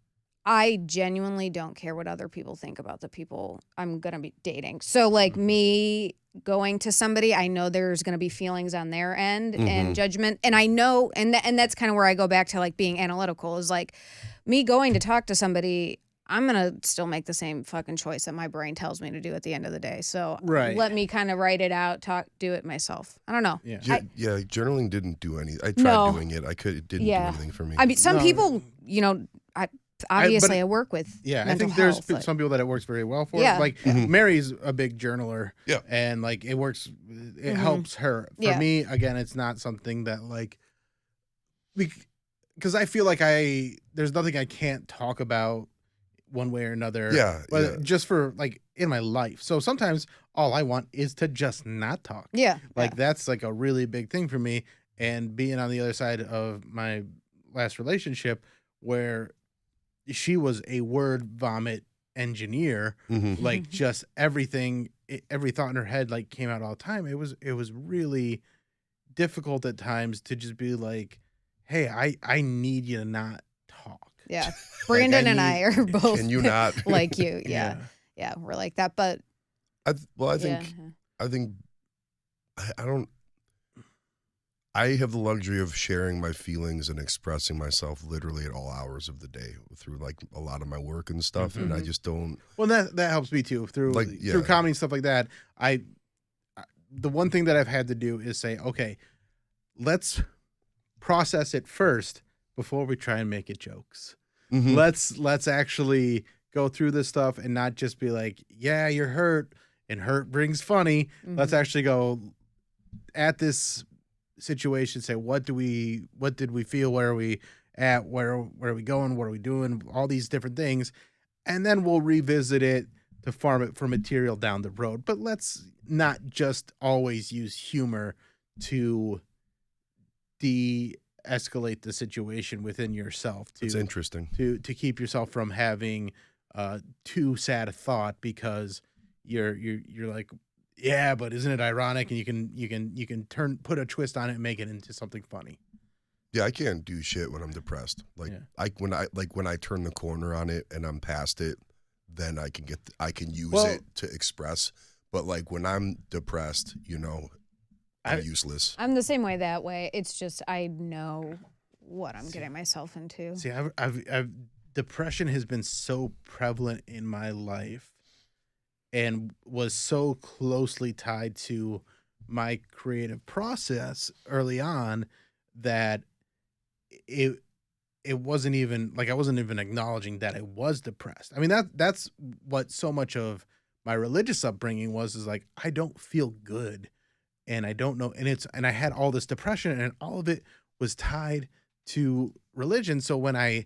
I genuinely don't care what other people think about the people I'm going to be dating. So like me going to somebody, I know there's going to be feelings on their end and judgment. And I know, and that's kind of where I go back to like being analytical is like me going to talk to somebody, I'm going to still make the same fucking choice that my brain tells me to do at the end of the day. So let me kind of write it out, do it myself. I don't know. Yeah, journaling didn't do anything. I tried doing it. It didn't do anything for me. I mean, some people, I work with I think there's some people that it works very well for. Like Mary's a big journaler, and like it works, it helps her. For me, again, it's not something that like because I feel like there's nothing I can't talk about one way or another. Just for like in my life. So sometimes all I want is to just not talk. That's like a really big thing for me. And being on the other side of my last relationship where she was a word vomit engineer, like just everything, every thought in her head like came out all the time. It was really difficult at times to just be like, hey, I need you to not talk. Yeah. Brandon and I are both can you not like you. Yeah, we're like that. But I have the luxury of sharing my feelings and expressing myself literally at all hours of the day through like a lot of my work and stuff. And I just don't. Well, that helps me too through comedy and stuff like that. The one thing that I've had to do is say, okay, let's process it first before we try and make it jokes. Let's actually go through this stuff and not just be like, yeah, you're hurt and hurt brings funny. Let's actually go at this situation, say what did we feel, where are we at, where are we going, what are we doing, all these different things, and then we'll revisit it to farm it for material down the road. But let's not just always use humor to de-escalate the situation within yourself. It's interesting to keep yourself from having too sad a thought because you're like, yeah, but isn't it ironic? And you can put a twist on it and make it into something funny. Yeah, I can't do shit when I'm depressed. Like when I turn the corner on it and I'm past it, then I can use it to express. But like when I'm depressed, I'm useless. I'm the same way that way. It's just I know what I'm getting myself into. See, I've depression has been so prevalent in my life and was so closely tied to my creative process early on that it wasn't even like I wasn't even acknowledging that I was depressed. I mean that's what so much of my religious upbringing is like I don't feel good and I don't know and I had all this depression and all of it was tied to religion. So when I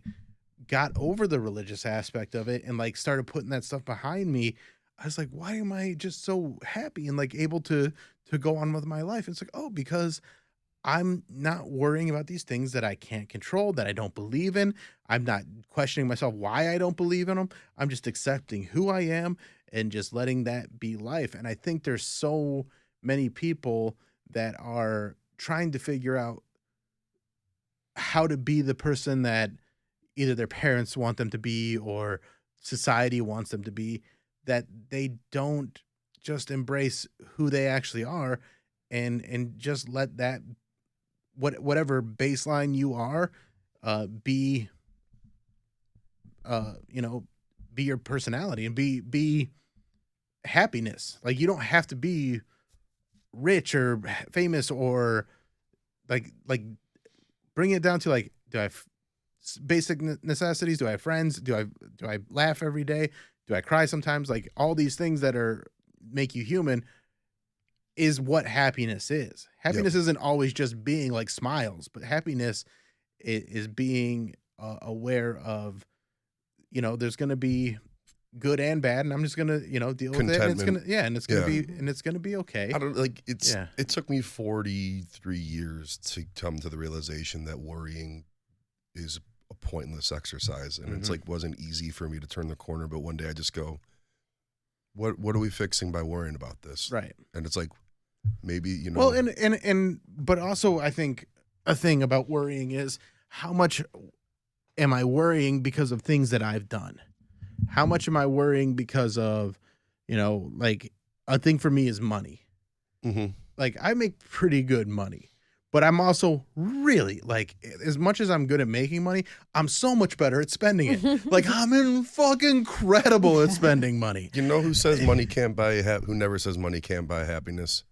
got over the religious aspect of it and like started putting that stuff behind me, I was like, why am I just so happy and like able to go on with my life? It's like, oh, because I'm not worrying about these things that I can't control, that I don't believe in. I'm not questioning myself why I don't believe in them. I'm just accepting who I am and just letting that be life. And I think there's so many people that are trying to figure out how to be the person that either their parents want them to be or society wants them to be, that they don't just embrace who they actually are and just let that whatever baseline you are be be your personality and be happiness. Like, you don't have to be rich or famous or like bring it down to like, do I have basic necessities? Do I have friends? Do I laugh every day? Do I cry sometimes? Like, all these things that make you human is what happiness is. Happiness isn't always just being like smiles, but happiness is being aware of, there's going to be good and bad, and I'm just going to, deal with it. And it's going to, it's going to be okay. I don't it took me 43 years to come to the realization that worrying is a pointless exercise. And it's like, wasn't easy for me to turn the corner, but one day I just go, what are we fixing by worrying about this? Right. And it's like, maybe, well, but also I think a thing about worrying is, how much am I worrying because of things that I've done? How much am I worrying because of, like, a thing for me is money. Like, I make pretty good money, but I'm also really, like, as much as I'm good at making money, I'm so much better at spending it. Like, I'm fucking incredible at spending money. You know who says money can't buy who never says money can't buy happiness?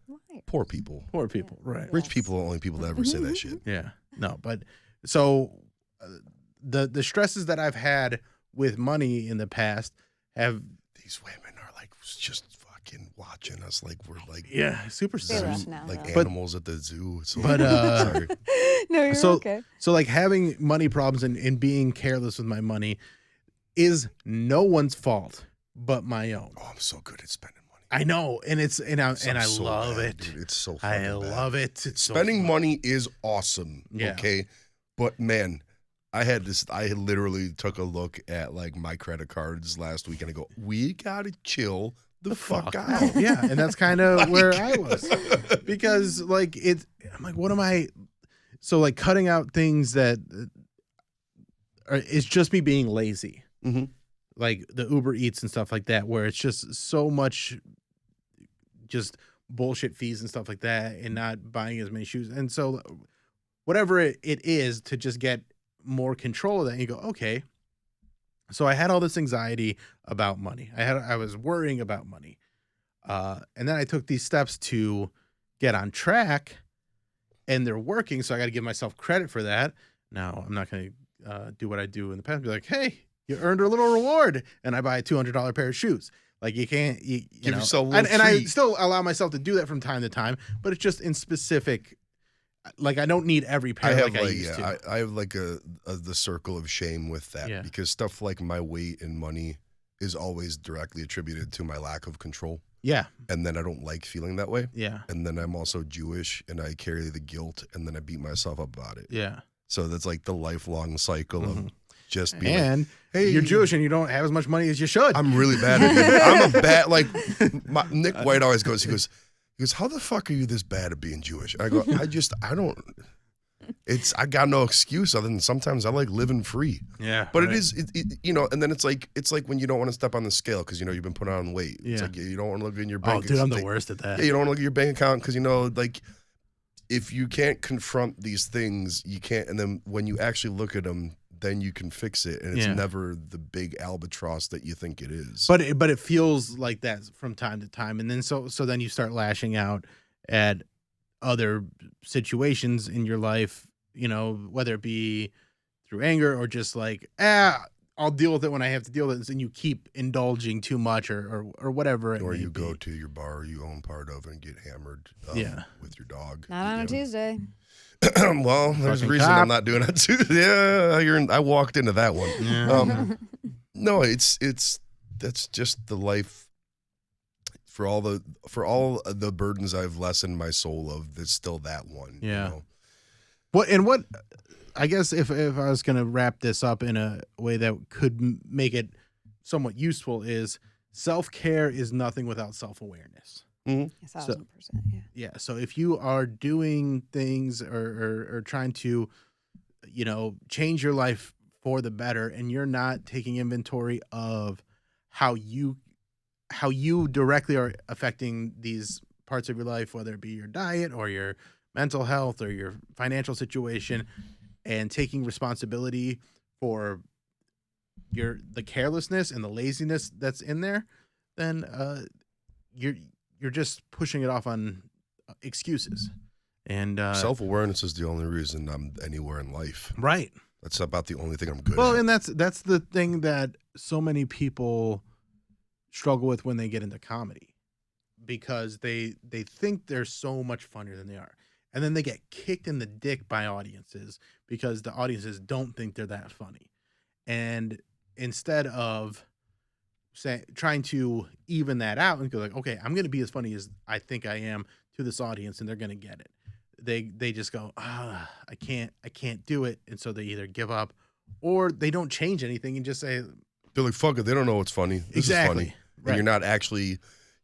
Poor people. Poor people, right. Rich people are the only people that ever say that shit. Yeah. No, but so the stresses that I've had with money in the past have... These women are like just fucking watching us like we're like... Yeah, super serious. Like animals at the zoo. So, but sorry. No, you're okay. So like, having money problems and being careless with my money is no one's fault but my own. Oh, I'm so good at spending money. I know, and I so love bad, it. Dude. It's so fun. I love it. It's spending so money is awesome. Yeah. Okay, but man, I literally took a look at like my credit cards last week, and I go, we gotta chill the fuck out. Yeah, and that's kind of where I was, because like I'm like, what am I? So like, cutting out things that it's just me being lazy. Like the Uber Eats and stuff like that, where it's just so much just bullshit fees and stuff like that, and not buying as many shoes. And so whatever it is to just get more control of that, and you go, okay. So I had all this anxiety about money. I was worrying about money. And then I took these steps to get on track, and they're working. So I got to give myself credit for that. Now, I'm not going to do what I do in the past, be like, hey, you earned a little reward, and I buy a $200 pair of shoes. Like, you can't, you give know, yourself a little and I treat. still allow myself to do that from time to time, but it's just in specific. Like, I don't need every pair I used to. I have like the circle of shame with that, because stuff like my weight and money is always directly attributed to my lack of control. Yeah. And then I don't like feeling that way. Yeah. And then I'm also Jewish, and I carry the guilt, and then I beat myself up about it. Yeah. So that's like the lifelong cycle of just being and like, hey, you're Jewish and you don't have as much money as you should. I'm really bad at it. I'm a bad, like, Nick White always goes, he goes, how the fuck are you this bad at being Jewish? I go, I got no excuse other than sometimes I like living free. Yeah. But it is, you know, and then it's like when you don't want to step on the scale because, you know, you've been put on weight. Yeah. It's like, you don't want to look in your bank account. Oh, dude, I'm the worst at that. Yeah, you don't want to look at your bank account because, you know, like, if you can't confront these things, you can't, and then when you actually look at them, then you can fix it, and it's never the big albatross that you think it is. But it feels like that from time to time, and then so then you start lashing out at other situations in your life, you know, whether it be through anger or just like, I'll deal with it when I have to deal with it, and you keep indulging too much or whatever. Or you go to your bar you own part of and get hammered with your dog. Not on a Tuesday. Well, there's a reason I'm not doing it too. Yeah, I walked into that one. Yeah. No, that's just the life. For all the burdens I've lessened my soul of, there's still that one. Yeah. You know? What I guess if I was going to wrap this up in a way that could make it somewhat useful is self-care is nothing without self-awareness. 1,000%. Yeah. Yeah. So if you are doing things or trying to, change your life for the better, and you're not taking inventory of how you directly are affecting these parts of your life, whether it be your diet or your mental health or your financial situation, and taking responsibility for the carelessness and the laziness that's in there, then you're just pushing it off on excuses. And self-awareness is the only reason I'm anywhere in life. Right. That's about the only thing I'm good at. Well, and that's the thing that so many people struggle with when they get into comedy, because they think they're so much funnier than they are. And then they get kicked in the dick by audiences because the audiences don't think they're that funny. And instead of trying to even that out and go like, okay, I'm going to be as funny as I think I am to this audience, and they're going to get it. They just go, I can't do it. And so they either give up or they don't change anything and just say, they're like, fuck it. They don't know what's funny. This is funny. Right. And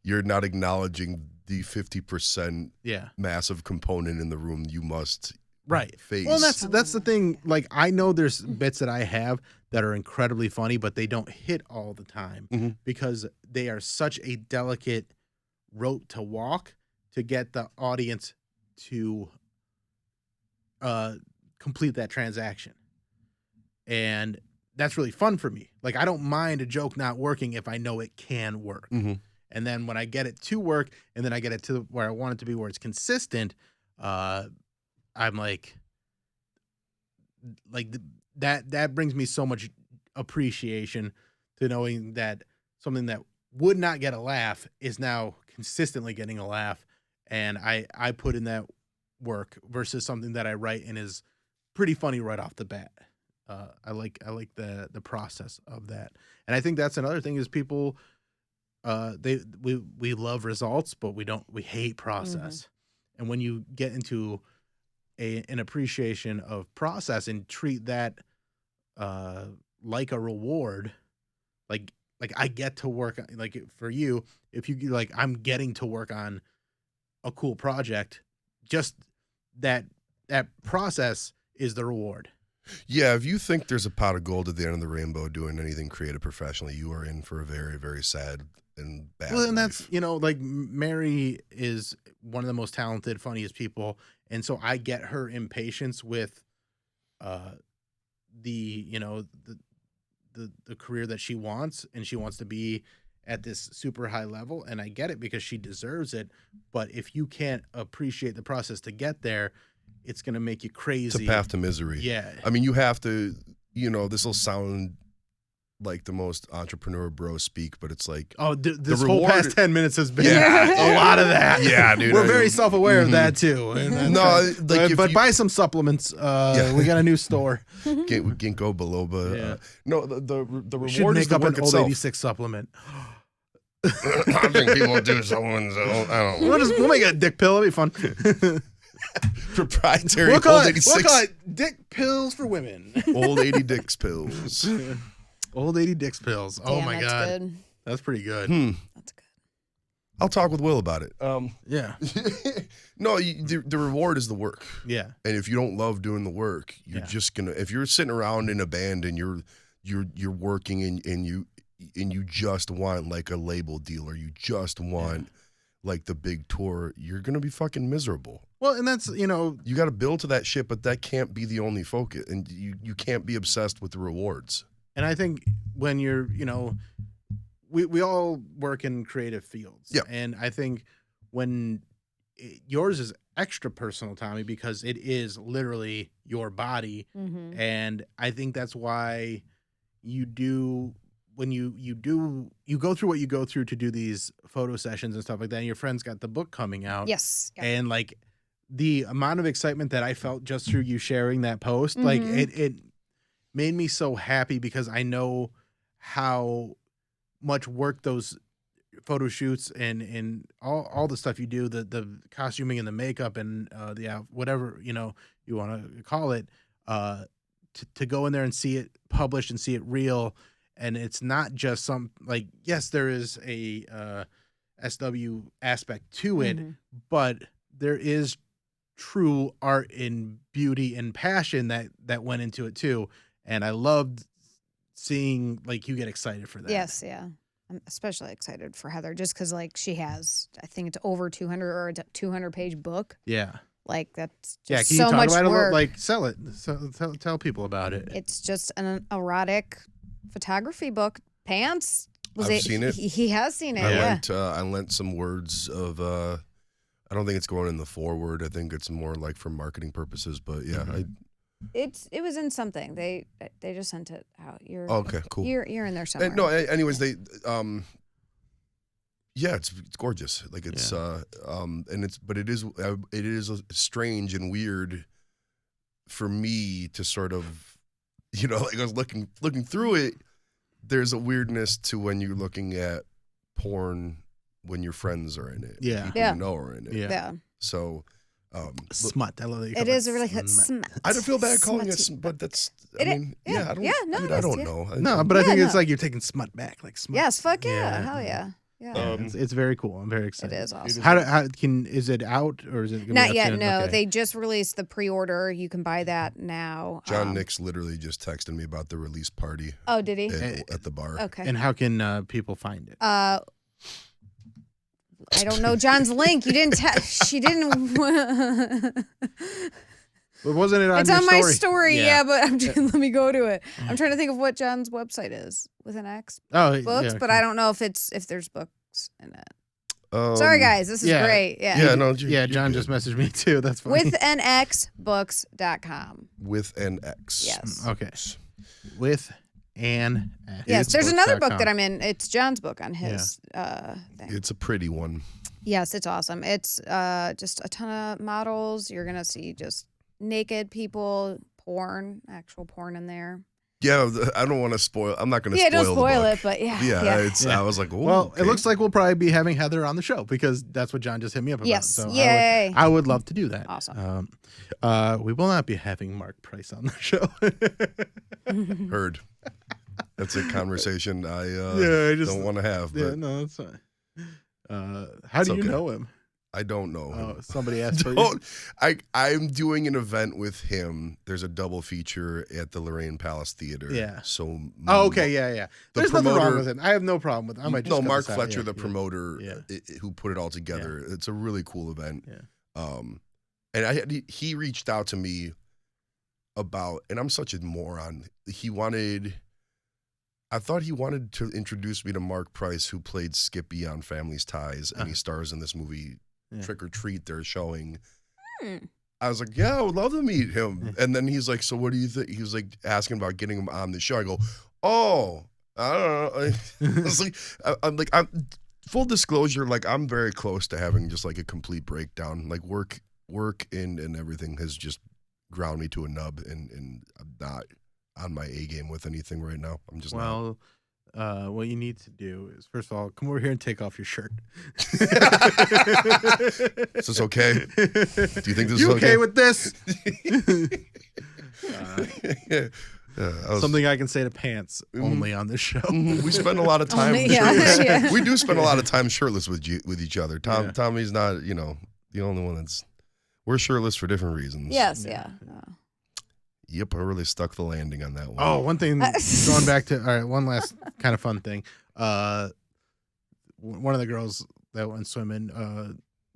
you're not acknowledging the 50% massive component in the room you must face. Well, that's the thing. Like, I know there's bits that I have that are incredibly funny, but they don't hit all the time because they are such a delicate rope to walk to get the audience to complete that transaction. And that's really fun for me. Like, I don't mind a joke not working if I know it can work. And then when I get it to work, and then I get it to where I want it to be, where it's consistent, I'm like that brings me so much appreciation to knowing that something that would not get a laugh is now consistently getting a laugh. And I put in that work versus something that I write and is pretty funny right off the bat. I like the process of that. And I think that's another thing is people, we love results, but we hate process. And when you get into an appreciation of process and treat that like a reward, like I get to work, like for you, if you like, I'm getting to work on a cool project, just that process is the reward. Yeah, if you think there's a pot of gold at the end of the rainbow doing anything creative professionally, you are in for a very, very sad and bad Well, and life. that's, like Mary is one of the most talented, funniest people. And so I get her impatience with the career that she wants, and she wants to be at this super high level, and I get it because she deserves it. But if you can't appreciate the process to get there, it's going to make you crazy. It's a path to misery. Yeah. I mean, you have to, this will sound like the most entrepreneur bro speak, but it's like, this whole past 10 minutes has been a lot of that. Yeah, dude. We're very self-aware of that too. And but buy some supplements. We got a new store. Can't go below, but no, the reward should make is the up work an itself. old 86 supplement. I think people do supplements. I don't know. We'll make a dick pill. It'll be fun. Proprietary. We'll call it dick pills for women. Old 80 dicks pills. Old 80 dicks pills. Damn, oh my God. Good. That's pretty good. That's good. I'll talk with Will about it. Yeah. No, the reward is the work. Yeah. And if you don't love doing the work, you're just gonna. If you're sitting around in a band and you're working and you just want like a label deal, or you just want like the big tour, you're gonna be fucking miserable. Well, and that's you got to build to that shit, but that can't be the only focus, and you can't be obsessed with the rewards. And I think when you're, we all work in creative fields. Yeah. And I think when yours is extra personal, Tommy, because it is literally your body. And I think that's why you do, when you go through what you go through to do these photo sessions and stuff like that. And your friend's got the book coming out. Yes. Yep. And like the amount of excitement that I felt just through you sharing that post, like it made me so happy because I know how much work those photo shoots and all the stuff you do, the costuming and the makeup and whatever, you want to call it, to go in there and see it published and see it real. And it's not just some, like, yes, there is a SW aspect to it, but there is true art and beauty and passion that went into it too. And I loved seeing, like, you get excited for that. Yes, yeah. I'm especially excited for Heather just because, like, she has, I think it's over 200 or a 200-page book. Yeah. Like, that's Yeah, just can you so talk much about work. it? Like, sell it. Tell people about it. It's just an erotic photography book. Pants. I've seen it. He has seen it, I lent some words of, I don't think it's going in the forward. I think it's more like for marketing purposes, but yeah. It was in something. They just sent it out. Okay, cool. You're in there somewhere. No, anyways, they yeah, it's gorgeous. Like it's and it is strange and weird for me to sort of, you know, like I was looking through it. There's a weirdness to when you're looking at porn when your friends are in it. Yeah. People you know are in it. Yeah. So smut. I love that. It is really smut. I don't feel bad calling it, but that's. I mean, I don't. Yeah, no, dude, I don't know. No, but I think it's like you're taking smut back, like smut. Yes, fuck yeah, hell yeah. Yeah. It's very cool. I'm very excited. It is awesome. Is it out or is it gonna not be yet? soon? No, Okay. they just released the pre-order. You can buy that now. John Nix literally just texted me about the release party. Oh, did he? At the bar. Okay. And how can people find it? I don't know John's link. You didn't. She didn't. But wasn't it on It's your on my story. Yeah. Yeah, but let me go to it. I'm trying to think of what John's website is with an X. Oh, Books, yeah, but okay. I don't know if there's books in it. Sorry, guys. This is great. Yeah. Yeah. No. John just messaged me too. That's funny. Withanxbooks.com. With an X. Yes. Okay. With an X. Yes. There's another book books.com. that I'm in. It's John's book on his thing. It's a pretty one. Yes, it's awesome. It's just a ton of models. You're gonna see just naked people, actual porn in there. Yeah, I don't want to spoil. I'm not going to spoil. Don't spoil the book. it, but yeah. I was like, oh, well, okay. it looks like we'll probably be having Heather on the show because that's what John just hit me up about. Yes. So Yay. I would love to do that. Awesome. We will not be having Mark Price on the show. Heard. That's a conversation I don't want to have. But yeah, no, that's fine. How do you know him? I don't know him. Oh, somebody asked for you. I'm doing an event with him. There's a double feature at the Lorraine Palace Theater. Yeah. So. Oh, okay, yeah. There's nothing wrong with him. I have no problem with him. I might just Mark Fletcher, the promoter, Yeah. who put it all together. Yeah. It's a really cool event. Yeah. And he reached out to me about, and I'm such a moron. I thought he wanted to introduce me to Mark Price, who played Skippy on Family's Ties, and he stars in this movie. Trick or Treat they're showing. I was like, yeah, I would love to meet him. And then he's like, so what do you think? He was like asking about getting him on the show. I go, oh, I don't know. I was like, I'm full disclosure, like I'm very close to having just like a complete breakdown. Like work and everything has just ground me to a nub, and I'm not on my A game with anything right now. I'm just not. What you need to do is, first of all, come over here and take off your shirt. Is this okay? Do you think this is okay with this? Something I can say to pants only on this show. We spend a lot of time shirtless. Yeah. We do spend a lot of time shirtless with each other. Tommy's not, the only one that's. We're shirtless for different reasons. Yes, yeah. Yep, I really stuck the landing on that one. Oh, one thing, going back to, all right, one last kind of fun thing. One of the girls that went swimming,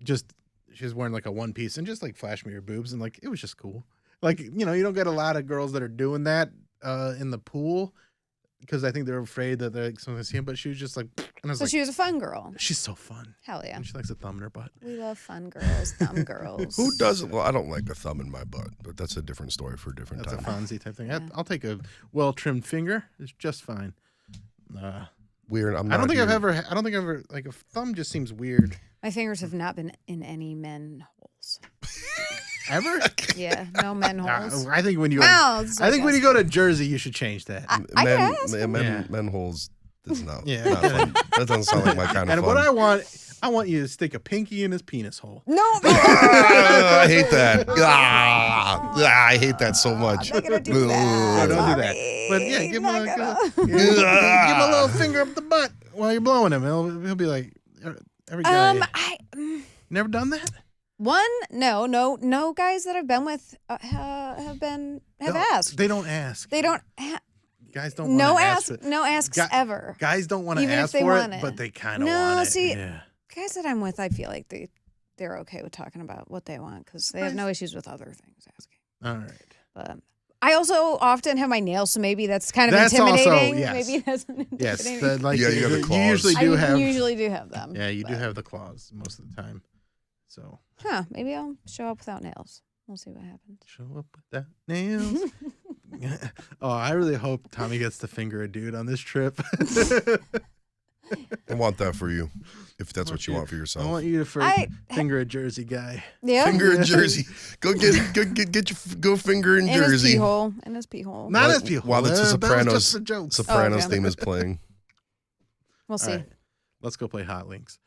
she was wearing like a one piece and just like flashed me her boobs, and like, it was just cool. Like, you don't get a lot of girls that are doing that in the pool, because I think they're afraid that they're someone see him, but she was just like, and I was So like, she was a fun girl. she's so fun. Hell yeah. And she likes a thumb in her butt. We love fun girls, thumb girls. Who doesn't? Well, I don't like a thumb in my butt, but that's a different story for a different time. That's a Fonzie type thing. Yeah. I'll take a well-trimmed finger. It's just fine. Weird. I don't think I've ever, like, a thumb just seems weird. My fingers have not been in any men holes. Ever? Yeah, no men holes. I think when you when you go to Jersey, you should change that. I men holes. That's not. Yeah. Not fun. That doesn't sound like my kind of And fun. what I want, I want you to stick a pinky in his penis hole. No. I hate that. I hate that so much. I'm not gonna do that. No, don't do that. Sorry. But yeah, give him Not give gonna. him a little finger up the butt while you're blowing him. He'll be like, every guy. Never done that? No guys that I've been with have asked. They don't ask. They don't. Guys don't want to ask. No asks ever. Guys don't want to Even if ask they for want it, it. but they kind of want it. See, yeah. guys that I'm with, I feel like they're okay with talking about what they want because they have no issues with other things asking. All right. But I also often have my nails, so maybe that's kind of intimidating. Also, yes. Maybe that's intimidating. Yes, you have the claws. I usually do have them. Yeah, you do have the claws most of the time. So. Maybe I'll show up without nails. We'll see what happens. Show up without nails. Oh, I really hope Tommy gets to finger a dude on this trip. I want that for you, if that's what you want for yourself. I want you to finger a Jersey guy. Yeah, finger in Jersey. Go finger in Jersey. In his pee hole. Not his pee hole. While the Sopranos okay. theme is playing. We'll see. Right. Let's go play Hot Links.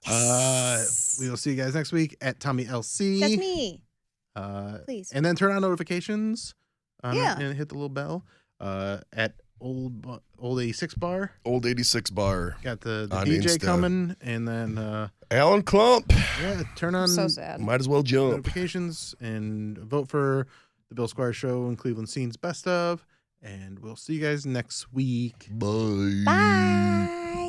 Yes. We will see you guys next week at Tommy LC. That's me. Please. And then turn on notifications. Yeah. And hit the little bell. At Old 86 Bar. Old 86 Bar. Got the DJ Insta. coming. And then Alan Klump. Yeah, turn on So sad. Might as well jump. notifications and vote for the Bill Squire Show and Cleveland Scene's Best of. And we'll see you guys next week. Bye. Bye.